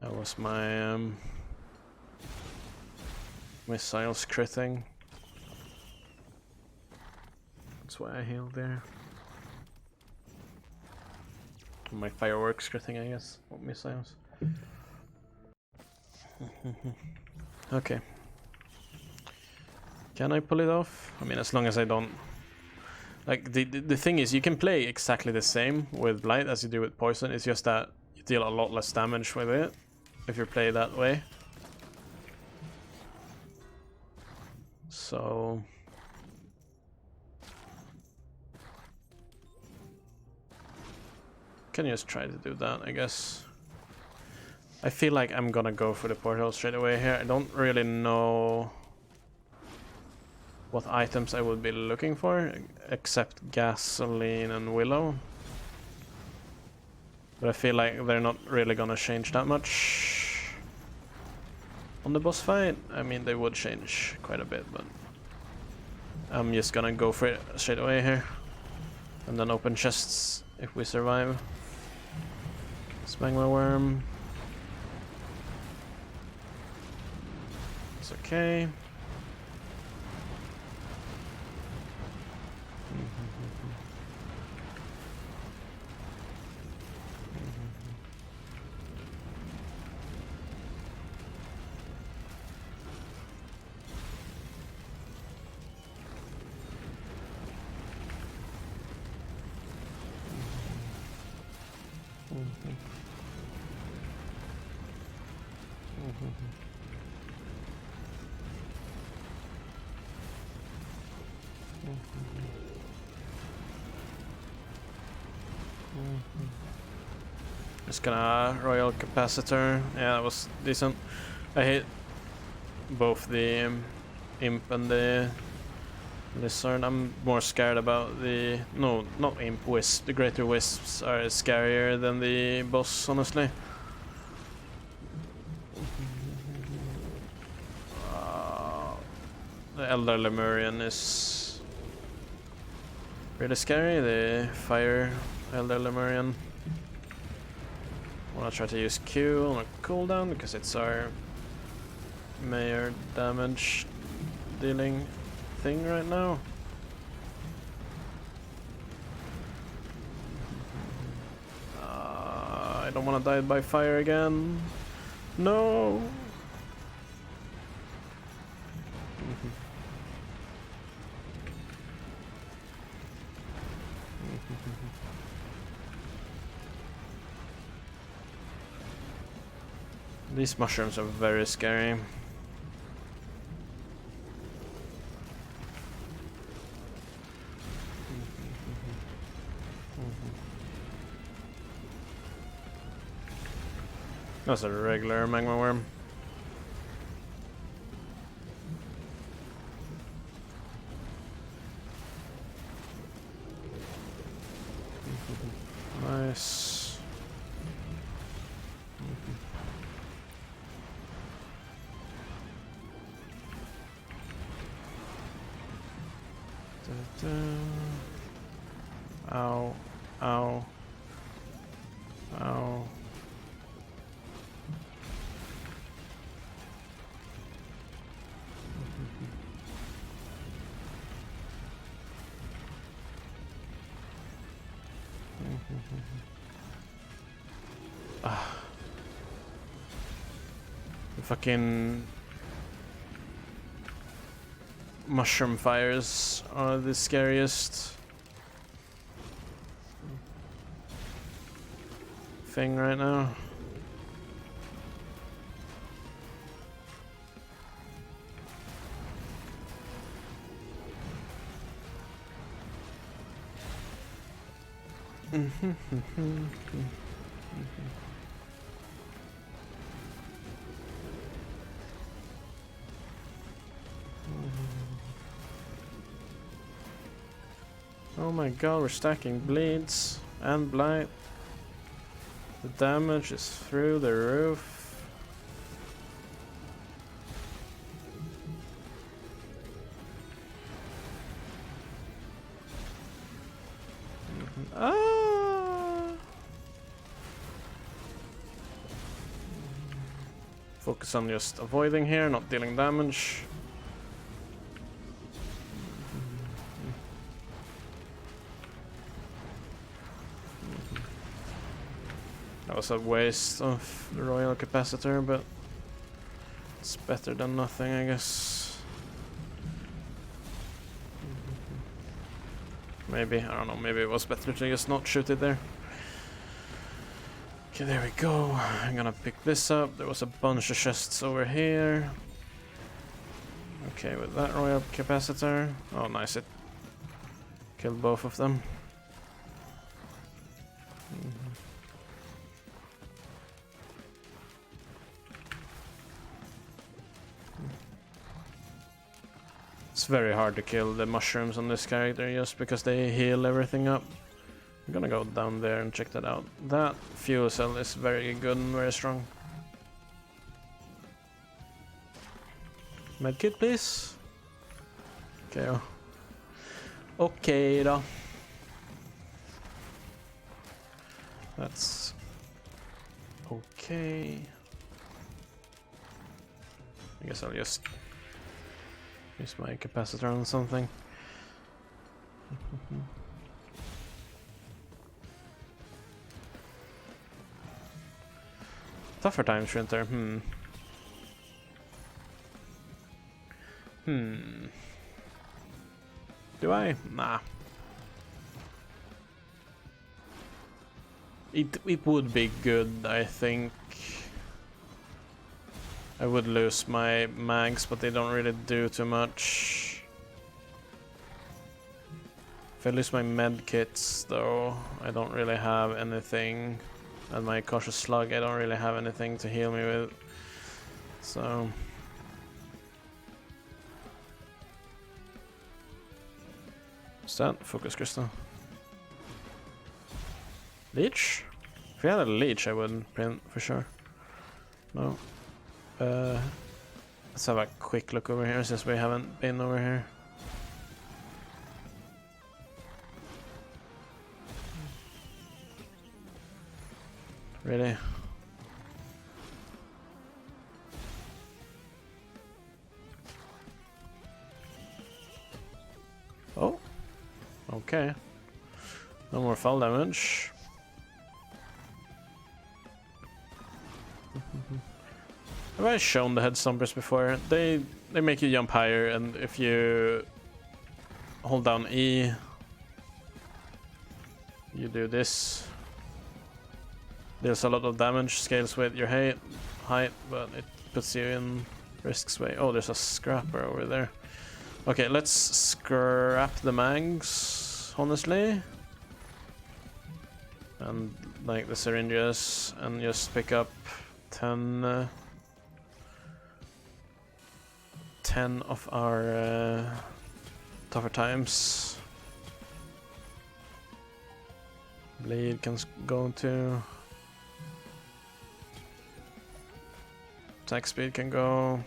That was my missiles critting. That's why I healed there. My fireworks critting, I guess. What missiles? Okay. Can I pull it off? I mean, as long as I don't... Like, the thing is, you can play exactly the same with blight as you do with poison. It's just that you deal a lot less damage with it if you play that way. So... can just try to do that, I guess. I feel like I'm gonna go for the portal straight away here. I don't really know what items I would be looking for, except gasoline and willow. But I feel like they're not really gonna change that much on the boss fight. I mean, they would change quite a bit, but I'm just gonna go for it straight away here. And then open chests if we survive. Smegma worm. It's okay. Just gonna Royal Capacitor. Yeah, that was decent. I hate both the Imp and the Lizard. I'm more scared about the... No, not Imp, Wisp. The Greater Wisps are scarier than the boss, honestly. The Elder Lemurian is really scary. The Fire Elder Lemurian. I wanna try to use Q on a cooldown because it's our major damage dealing thing right now. I don't want to die by fire again. No. These mushrooms are very scary. That's a regular magma worm. Nice. Ow. Ow. Ow. The fucking mushroom fires are the scariest thing right now. Oh my god, we're stacking bleeds and blight. The damage is through the roof. Focus on just avoiding here, not dealing damage. That was a waste of the Royal Capacitor, but it's better than nothing, I guess. Maybe, I don't know, maybe it was better to just not shoot it there. Okay, there we go. I'm gonna pick this up. There was a bunch of chests over here. Okay, with that Royal Capacitor. Oh, nice, it killed both of them. It's very hard to kill the mushrooms on this character just because they heal everything up. I'm gonna go down there and check that out. That fuel cell is very good and very strong. Medkit, please. Okay. Okay, då. That's okay. I guess I'll just use my capacitor on something. Tougher times, Shrinter. Do I? Nah. It would be good, I think. I would lose my mags, but they don't really do too much. If I lose my med kits, though, I don't really have anything. And my Cautious Slug, I don't really have anything to heal me with. So... What's that? Focus Crystal. Leech? If we had a Leech, I would print for sure. No. Let's have a quick look over here since we haven't been over here. Really? Oh. Okay. No more fall damage. Have I shown the head stompers before? They make you jump higher, and if you hold down E, you do this. Deals a lot of damage, scales with your height, but it puts you in risk's way. Oh, there's a scrapper over there. Okay, let's scrap the mags, honestly. And like the syringes, and just pick up 10 of our tougher times. Bleed can go to. Attack speed can go.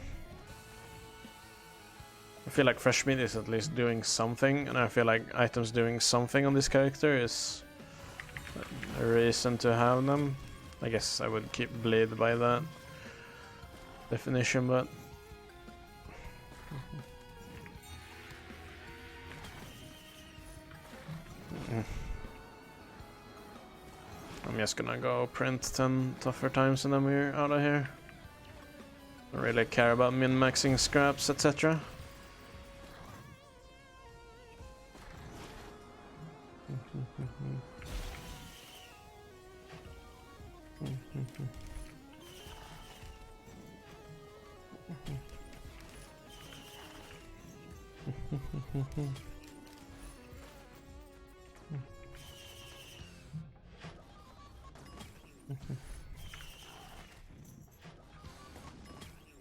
I feel like fresh meat is at least doing something, and I feel like items doing something on this character is a reason to have them. I guess I would keep bleed by that definition, but I'm just gonna go print 10 tougher times and then we're out of here. Don't really care about min-maxing scraps, etc.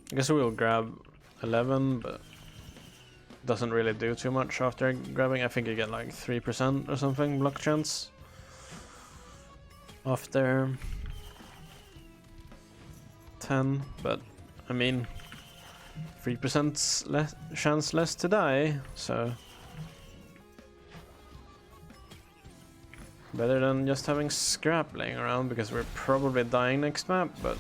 I guess we'll grab 11, but doesn't really do too much after grabbing. I think you get like 3% or something block chance after 10, but I mean 3% less chance less to die, so better than just having scrap laying around, because we're probably dying next map, but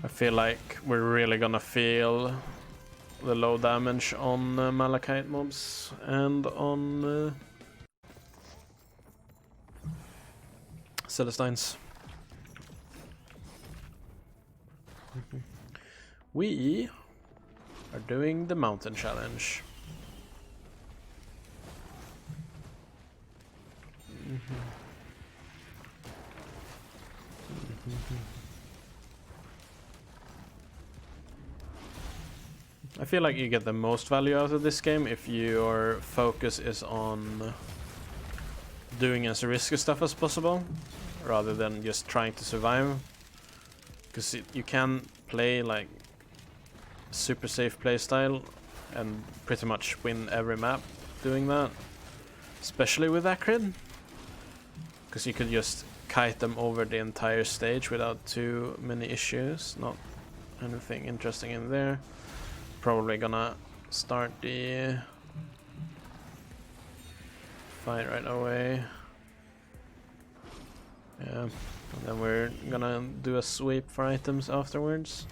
I feel like we're really gonna feel the low damage on Malachite mobs and on Celestines. We are doing the mountain challenge. I feel like you get the most value out of this game if your focus is on doing as risky stuff as possible rather than just trying to survive, because you can play like super safe playstyle and pretty much win every map doing that, especially with acrid, because you could just kite them over the entire stage without too many issues. Not anything interesting in there. Probably gonna start the fight right away. Yeah, and then we're gonna do a sweep for items afterwards.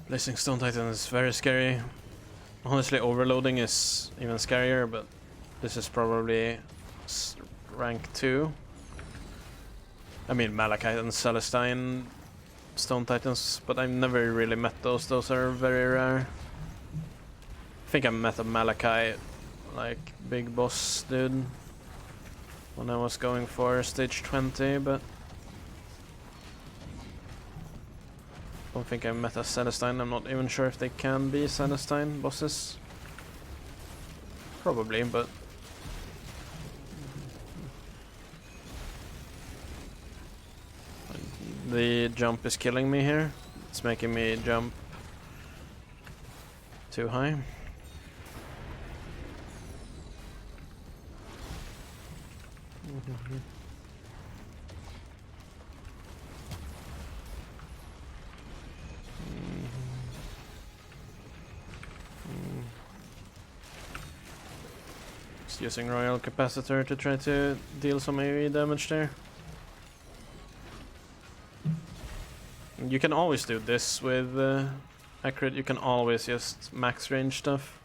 Blazing Stone Titan is very scary. Honestly, overloading is even scarier, but this is probably rank 2. I mean, Malachite and Celestine Stone Titans, but I've never really met those. Those are very rare. I think I met a Malachite, like, big boss dude when I was going for stage 20, but don't think I met a Celestine. I'm not even sure if they can be Celestine bosses. Probably, but... The jump is killing me here. It's making me jump too high. Just using Royal Capacitor to try to deal some AoE damage there. You can always do this with acrid. You can always just max range stuff.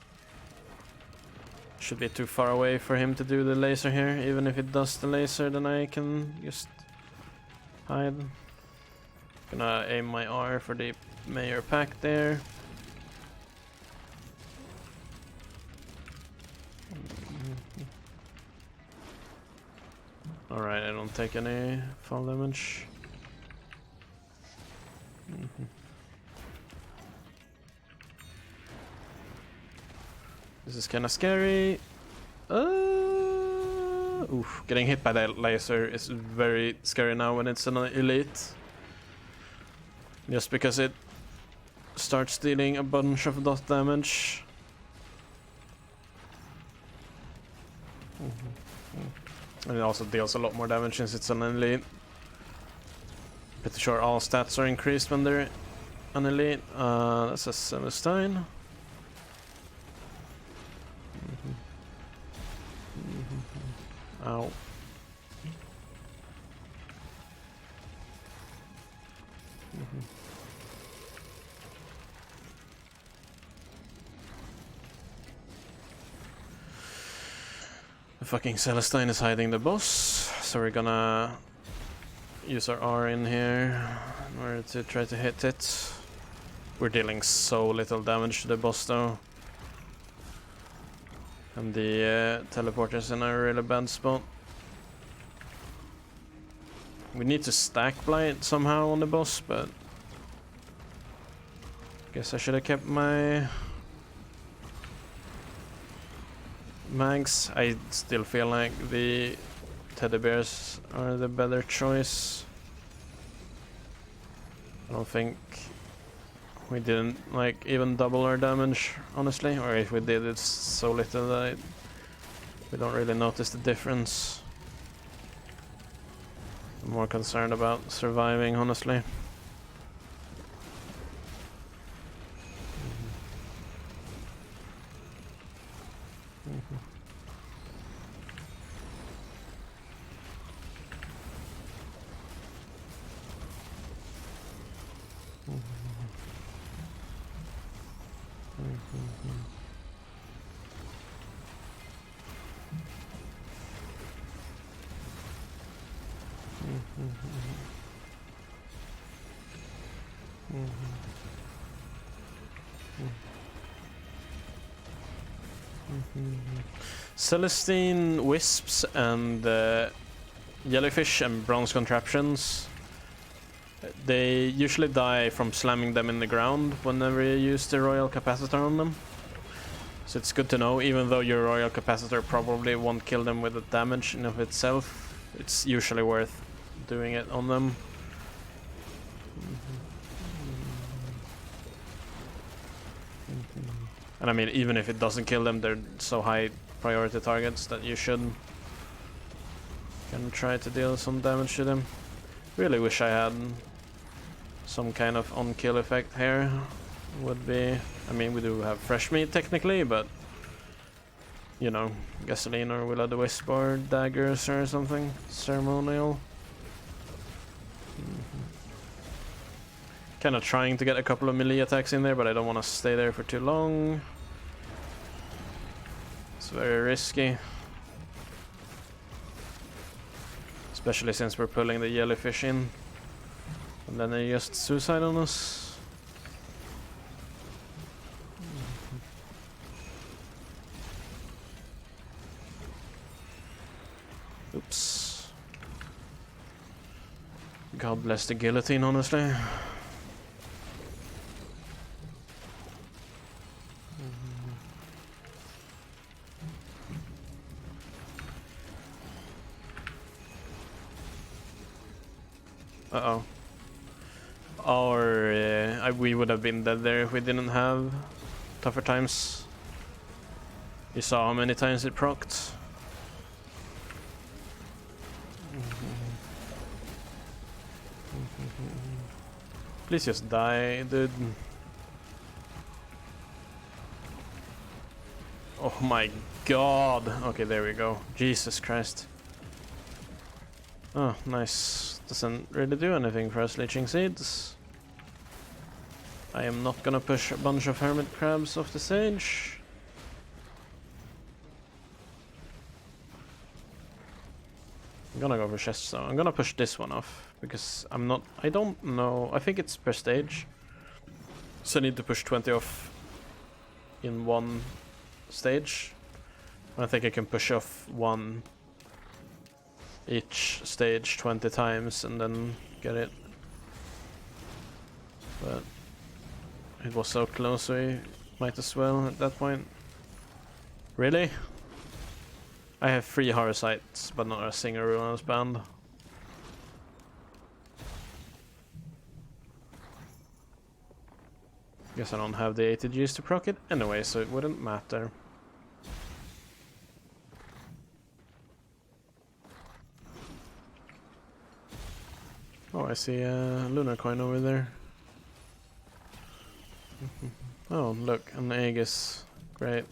Should be too far away for him to do the laser here. Even if it does the laser, then I can just hide. Gonna aim my R for the Mayor Pack there. Alright, I don't take any fall damage. This is kind of scary. Oof, getting hit by that laser is very scary now when it's an elite. Just because it starts dealing a bunch of dot damage. And it also deals a lot more damage since it's an elite. Pretty sure all stats are increased when they're an elite. That's a Celestine. Ow. The fucking Celestine is hiding the boss, so we're gonna use our R in here in order to try to hit it. We're dealing so little damage to the boss though. And the teleporter's in a really bad spot. We need to stack blight somehow on the boss, but guess I should have kept my mags. I still feel like the teddy bears are the better choice. I don't think we didn't like even double our damage, honestly, or if we did, it's so little that we don't really notice the difference. I'm more concerned about surviving, honestly. Celestine wisps and jellyfish and bronze contraptions, they usually die from slamming them in the ground whenever you use the royal capacitor on them. So it's good to know, even though your royal capacitor probably won't kill them with the damage in of itself, it's usually worth doing it on them. And I mean, even if it doesn't kill them, they're so high priority targets that you should can try to deal some damage to them. Really wish I had some kind of on-kill effect here. Would be, I mean, we do have fresh meat technically, but you know, gasoline or will-o'-the-wisp or daggers or something ceremonial. Kind of trying to get a couple of melee attacks in there, but I don't want to stay there for too long. It's very risky. Especially since we're pulling the jellyfish in. And then they just suicide on us. Oops. God bless the guillotine, honestly. Uh-oh. Or we would have been dead there if we didn't have tougher times. You saw how many times it procced. Please just die, dude. Oh my god. Okay, there we go. Jesus Christ. Oh, nice. Doesn't really do anything for us leeching seeds. I am not gonna push a bunch of hermit crabs off the stage. I'm gonna go for chests though. I'm gonna push this one off because I don't know. I think it's per stage. So I need to push 20 off in one stage. I think I can push off one each stage 20 times and then get it. But it was so close, we might as well at that point. Really? I have 3 Horrorsites, but not a single Ruinous Band. Guess I don't have the ATGs to proc it anyway, so it wouldn't matter. Oh, I see a lunar coin over there. Oh, look, an Aegis. Great.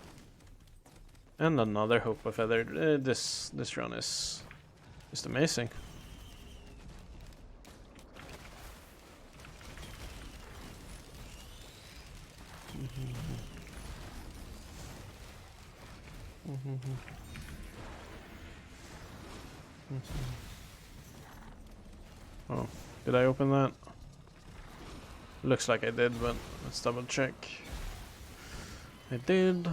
And another Hope of Feather. This run is just amazing. Oh, did I open that? Looks like I did, but let's double check. I did.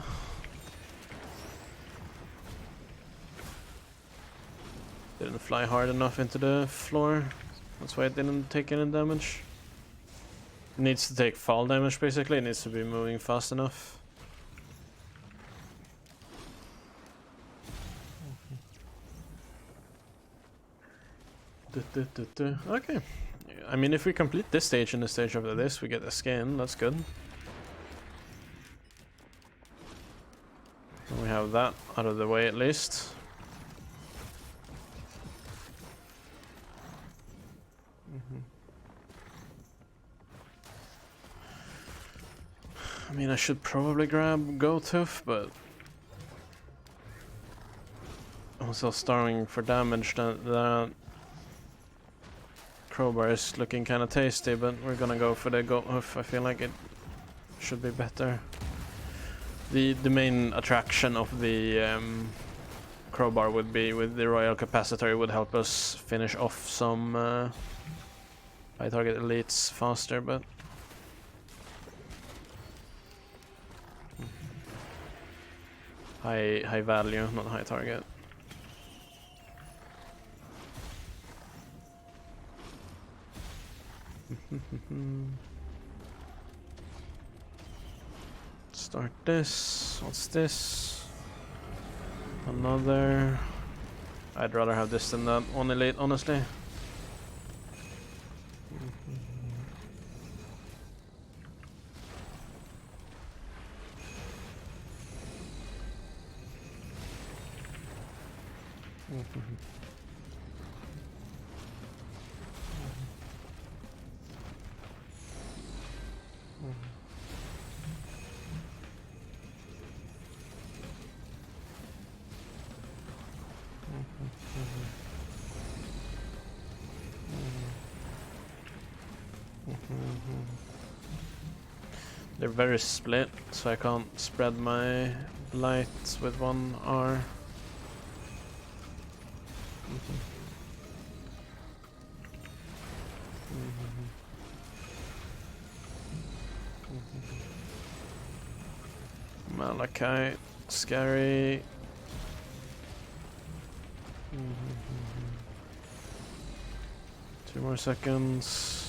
Didn't fly hard enough into the floor. That's why it didn't take any damage. It needs to take fall damage basically, it needs to be moving fast enough. Okay. I mean, if we complete this stage and the stage after this, we get a skin, that's good. And we have that out of the way at least. I mean, I should probably grab Goatooth, but I'm still starving for damage. That crowbar is looking kind of tasty, but we're gonna go for the Goatooth. I feel like it should be better. The main attraction of the crowbar would be with the Royal Capacitor. It would help us finish off some high target elites faster, but high value, not high target. Start this. What's this? Another. I'd rather have this than that one elite, honestly. They're very split, so I can't spread my blight with one R. Malachite, scary. 2 more seconds.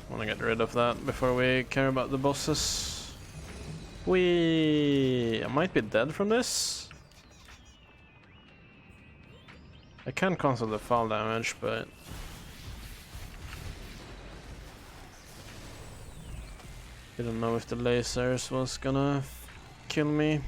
Want to get rid of that before we care about the bosses. I might be dead from this. I can cancel the fall damage, but didn't know if the lasers was gonna kill me.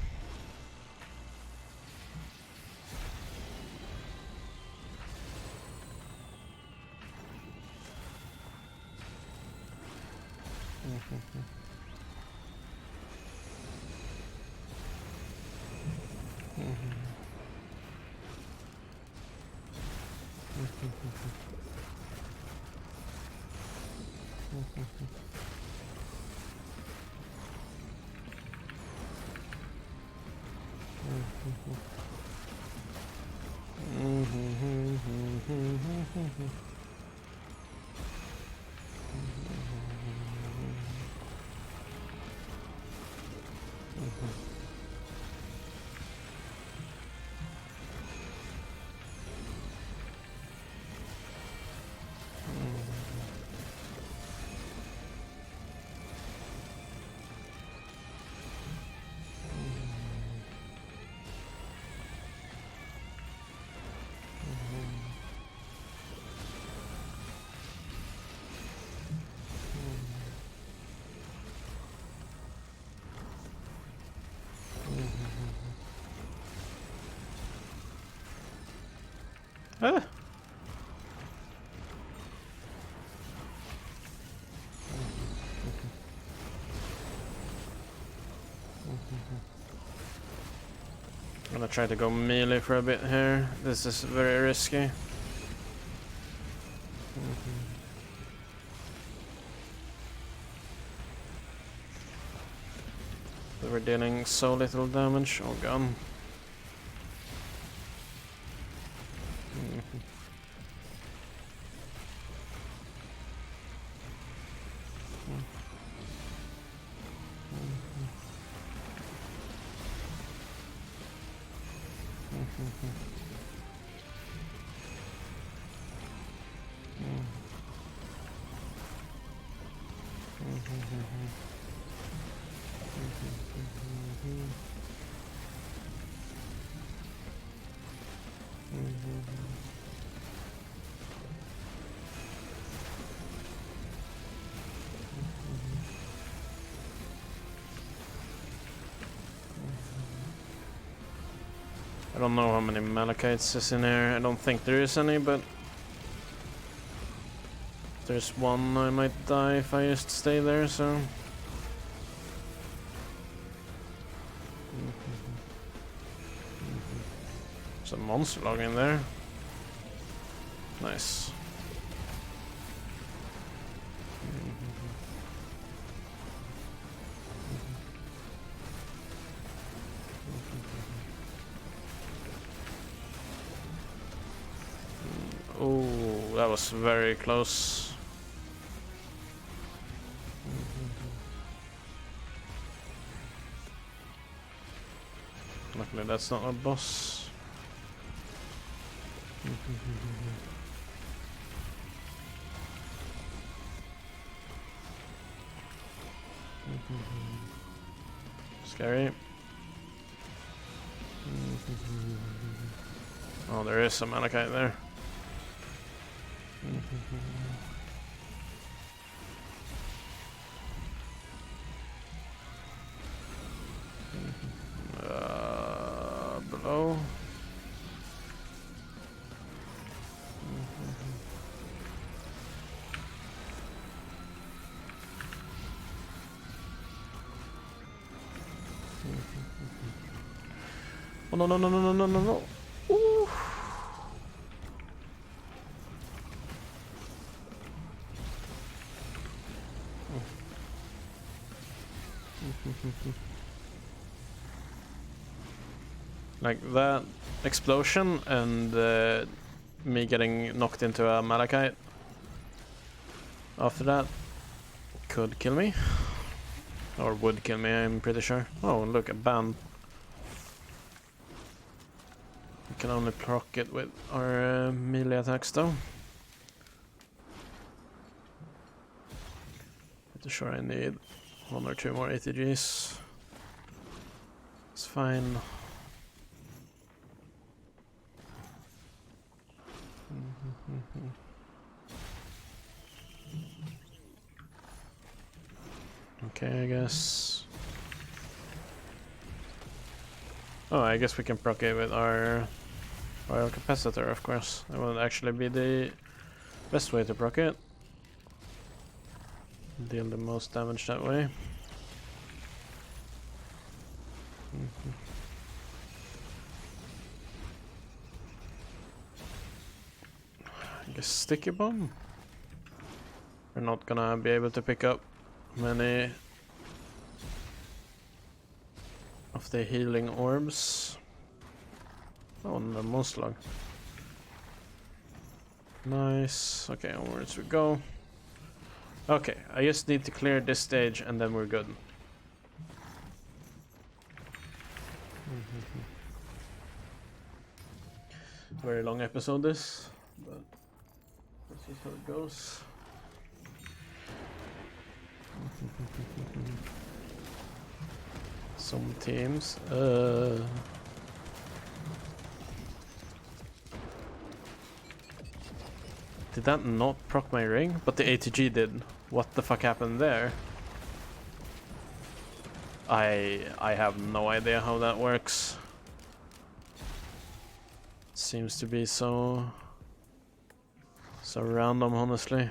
Ah. I'm gonna try to go melee for a bit here. This is very risky. We're dealing so little damage. Oh god. I don't know how many Malachites is in here. I don't think there is any, but if there's one, I might die if I just stay there, so... There's a monster log in there. Nice. Oh, that was very close. Luckily that's not a boss. Scary. Oh, there is some Malachite there. Below. Oh no no no no no no no! Ooh. Like that explosion and me getting knocked into a Malachite after that could kill me. Or would kill me, I'm pretty sure. Oh, look, a band. We can only proc it with our melee attacks though. Pretty sure I need 1 or 2 more ATGs. It's fine. Okay, I guess. Oh, I guess we can proc it with our royal capacitor, of course. That will actually be the best way to proc it. Deal the most damage that way. I guess sticky bomb. We're not gonna be able to pick up many of the healing orbs. Oh, and the monster. Nice. Okay, onwards we go. Okay, I just need to clear this stage and then we're good. Very long episode this, but let's see how it goes. Some teams. Did that not proc my ring? But the ATG did. What the fuck happened there? I have no idea how that works. It seems to be so random, honestly.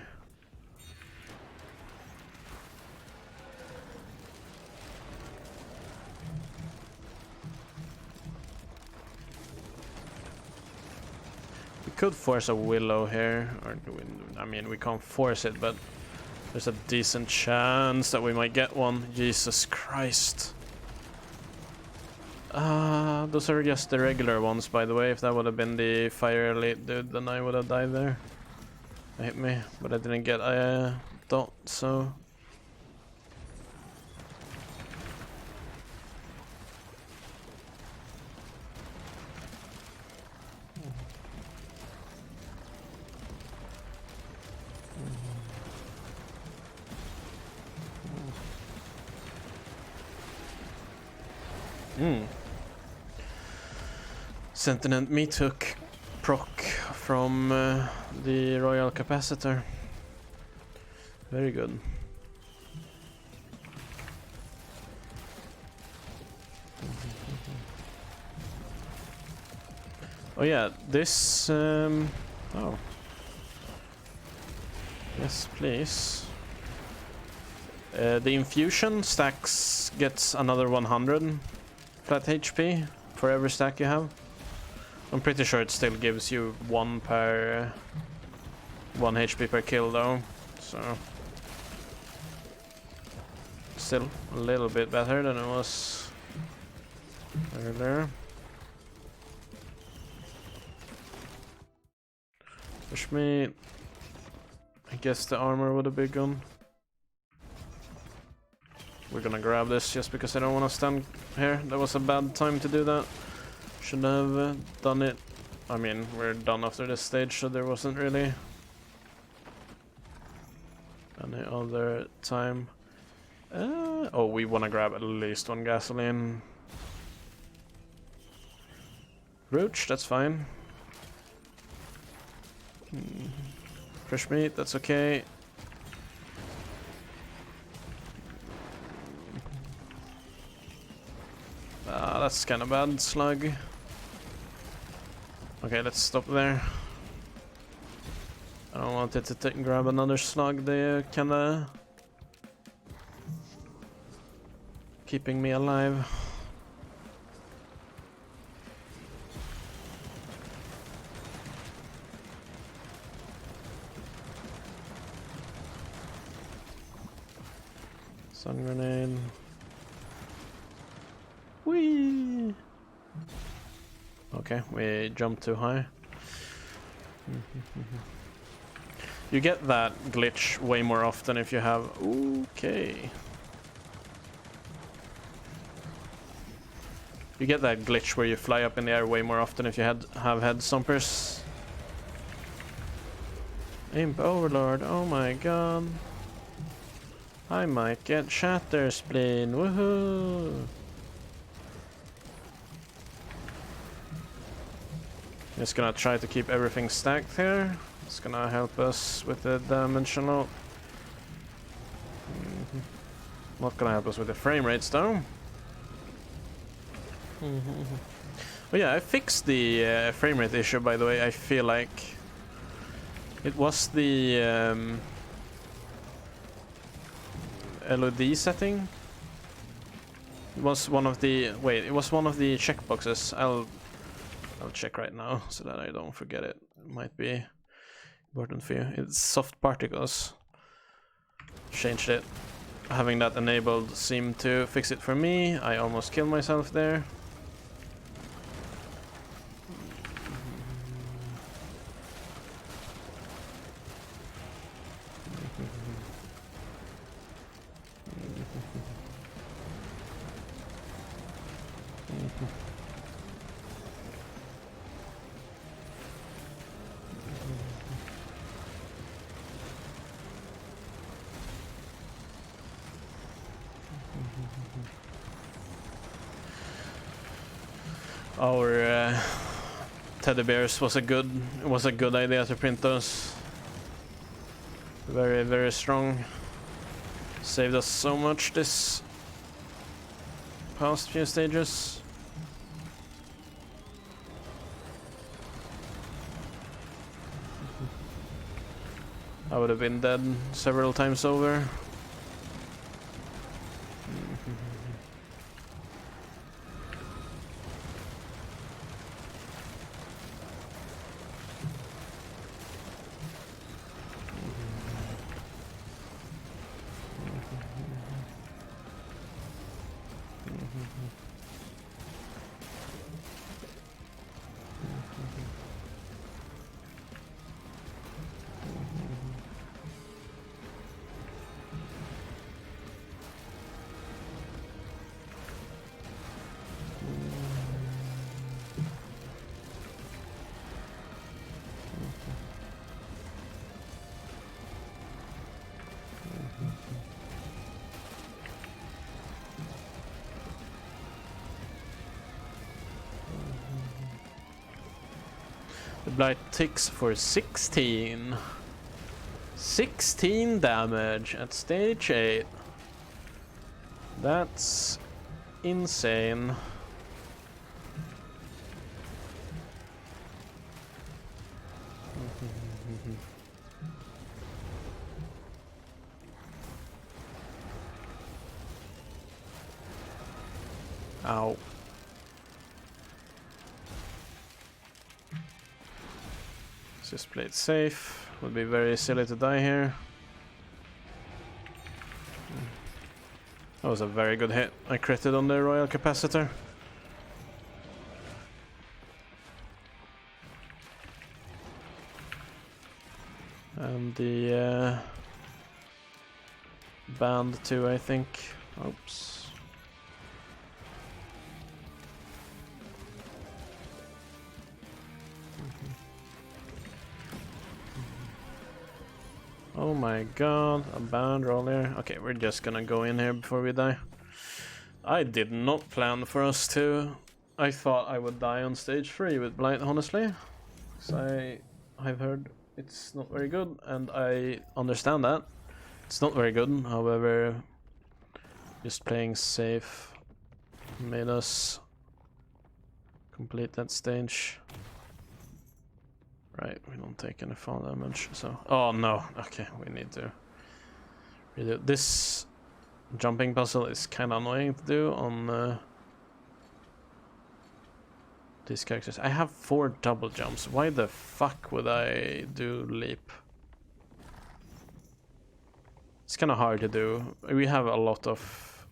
Could force a willow here, or I mean we can't force it, but there's a decent chance that we might get one. Jesus Christ. Those are just the regular ones, by the way. If that would have been the fire elite dude, then I would have died there. They hit me, but I didn't get a dot, so... Sentient me took proc from the royal capacitor. Very good. Oh yeah, this oh. Yes, please. The infusion stacks gets another 100 flat HP for every stack you have. I'm pretty sure it still gives you 1 HP per kill though, so still a little bit better than it was earlier. Push me. I guess the armor would have been gone. We're gonna grab this just because I don't want to stand here. That was a bad time to do that. Should have done it. I mean, we're done after this stage, so there wasn't really any other time. Oh, we want to grab at least 1 gasoline. Roach, that's fine. Fresh meat, that's okay. That's kind of bad, slug. Okay, let's stop there. I don't want it to grab another slug. They're kinda keeping me alive. Sun grenade. Whee! Okay, we jumped too high. You get that glitch way more often if you have... Okay. You get that glitch where you fly up in the air way more often if you have head stompers. Imp Overlord, oh my god. I might get Shatter Spleen, woohoo! Just gonna try to keep everything stacked here. It's gonna help us with the damage a lot. Not gonna help us with the frame rates though. Oh yeah, I fixed the frame rate issue, by the way. I feel like it was the LOD setting. It was one of the it was one of the checkboxes. I'll check right now so that I don't forget it. It might be important for you. It's soft particles. Changed it. Having that enabled seemed to fix it for me. I almost killed myself there. Our teddy bears was a good idea to print those. Very, very strong. Saved us so much this past few stages. I would have been dead several times over. The blight ticks for 16. 16 damage at stage 8. That's insane. Ow. Just play it safe. Would be very silly to die here. That was a very good hit. I critted on the royal capacitor. And the band too, I think. Oops. Oh my god, a band roller. Okay, we're just gonna go in here before we die. I did not plan for us to. I thought I would die on stage 3 with blight, honestly. So I've heard it's not very good, and I understand that. It's not very good, however, just playing safe made us complete that stage. Right, we don't take any fall damage, so... Oh no, okay, we need to redo. This jumping puzzle is kinda annoying to do on these characters. I have 4 double jumps. Why the fuck would I do leap? It's kinda hard to do. We have a lot of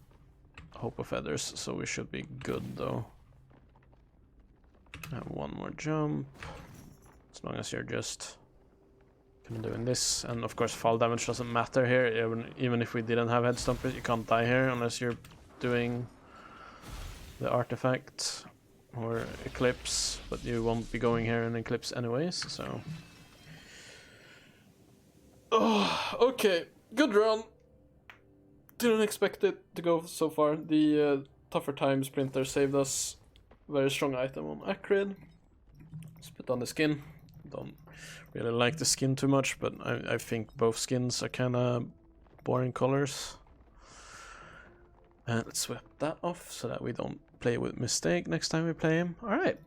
hope of feathers, so we should be good though. I have 1 more jump. As long as you're just kind of doing this, and of course fall damage doesn't matter here. Even if we didn't have head stompers, you can't die here unless you're doing the artifact or eclipse, but you won't be going here in eclipse anyways, so... Oh, okay, good run. Didn't expect it to go so far. The tougher time sprinter saved us. Very strong item on acrid. Let's put on the skin. Don't really like the skin too much, but I think both skins are kind of boring colors. And let's swap that off so that we don't play with mistake next time we play him. Alright.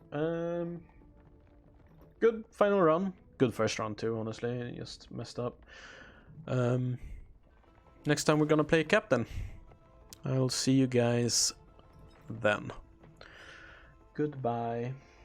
Good final run. Good first round too, honestly. Just messed up. Next time we're gonna play captain. I'll see you guys then. Goodbye.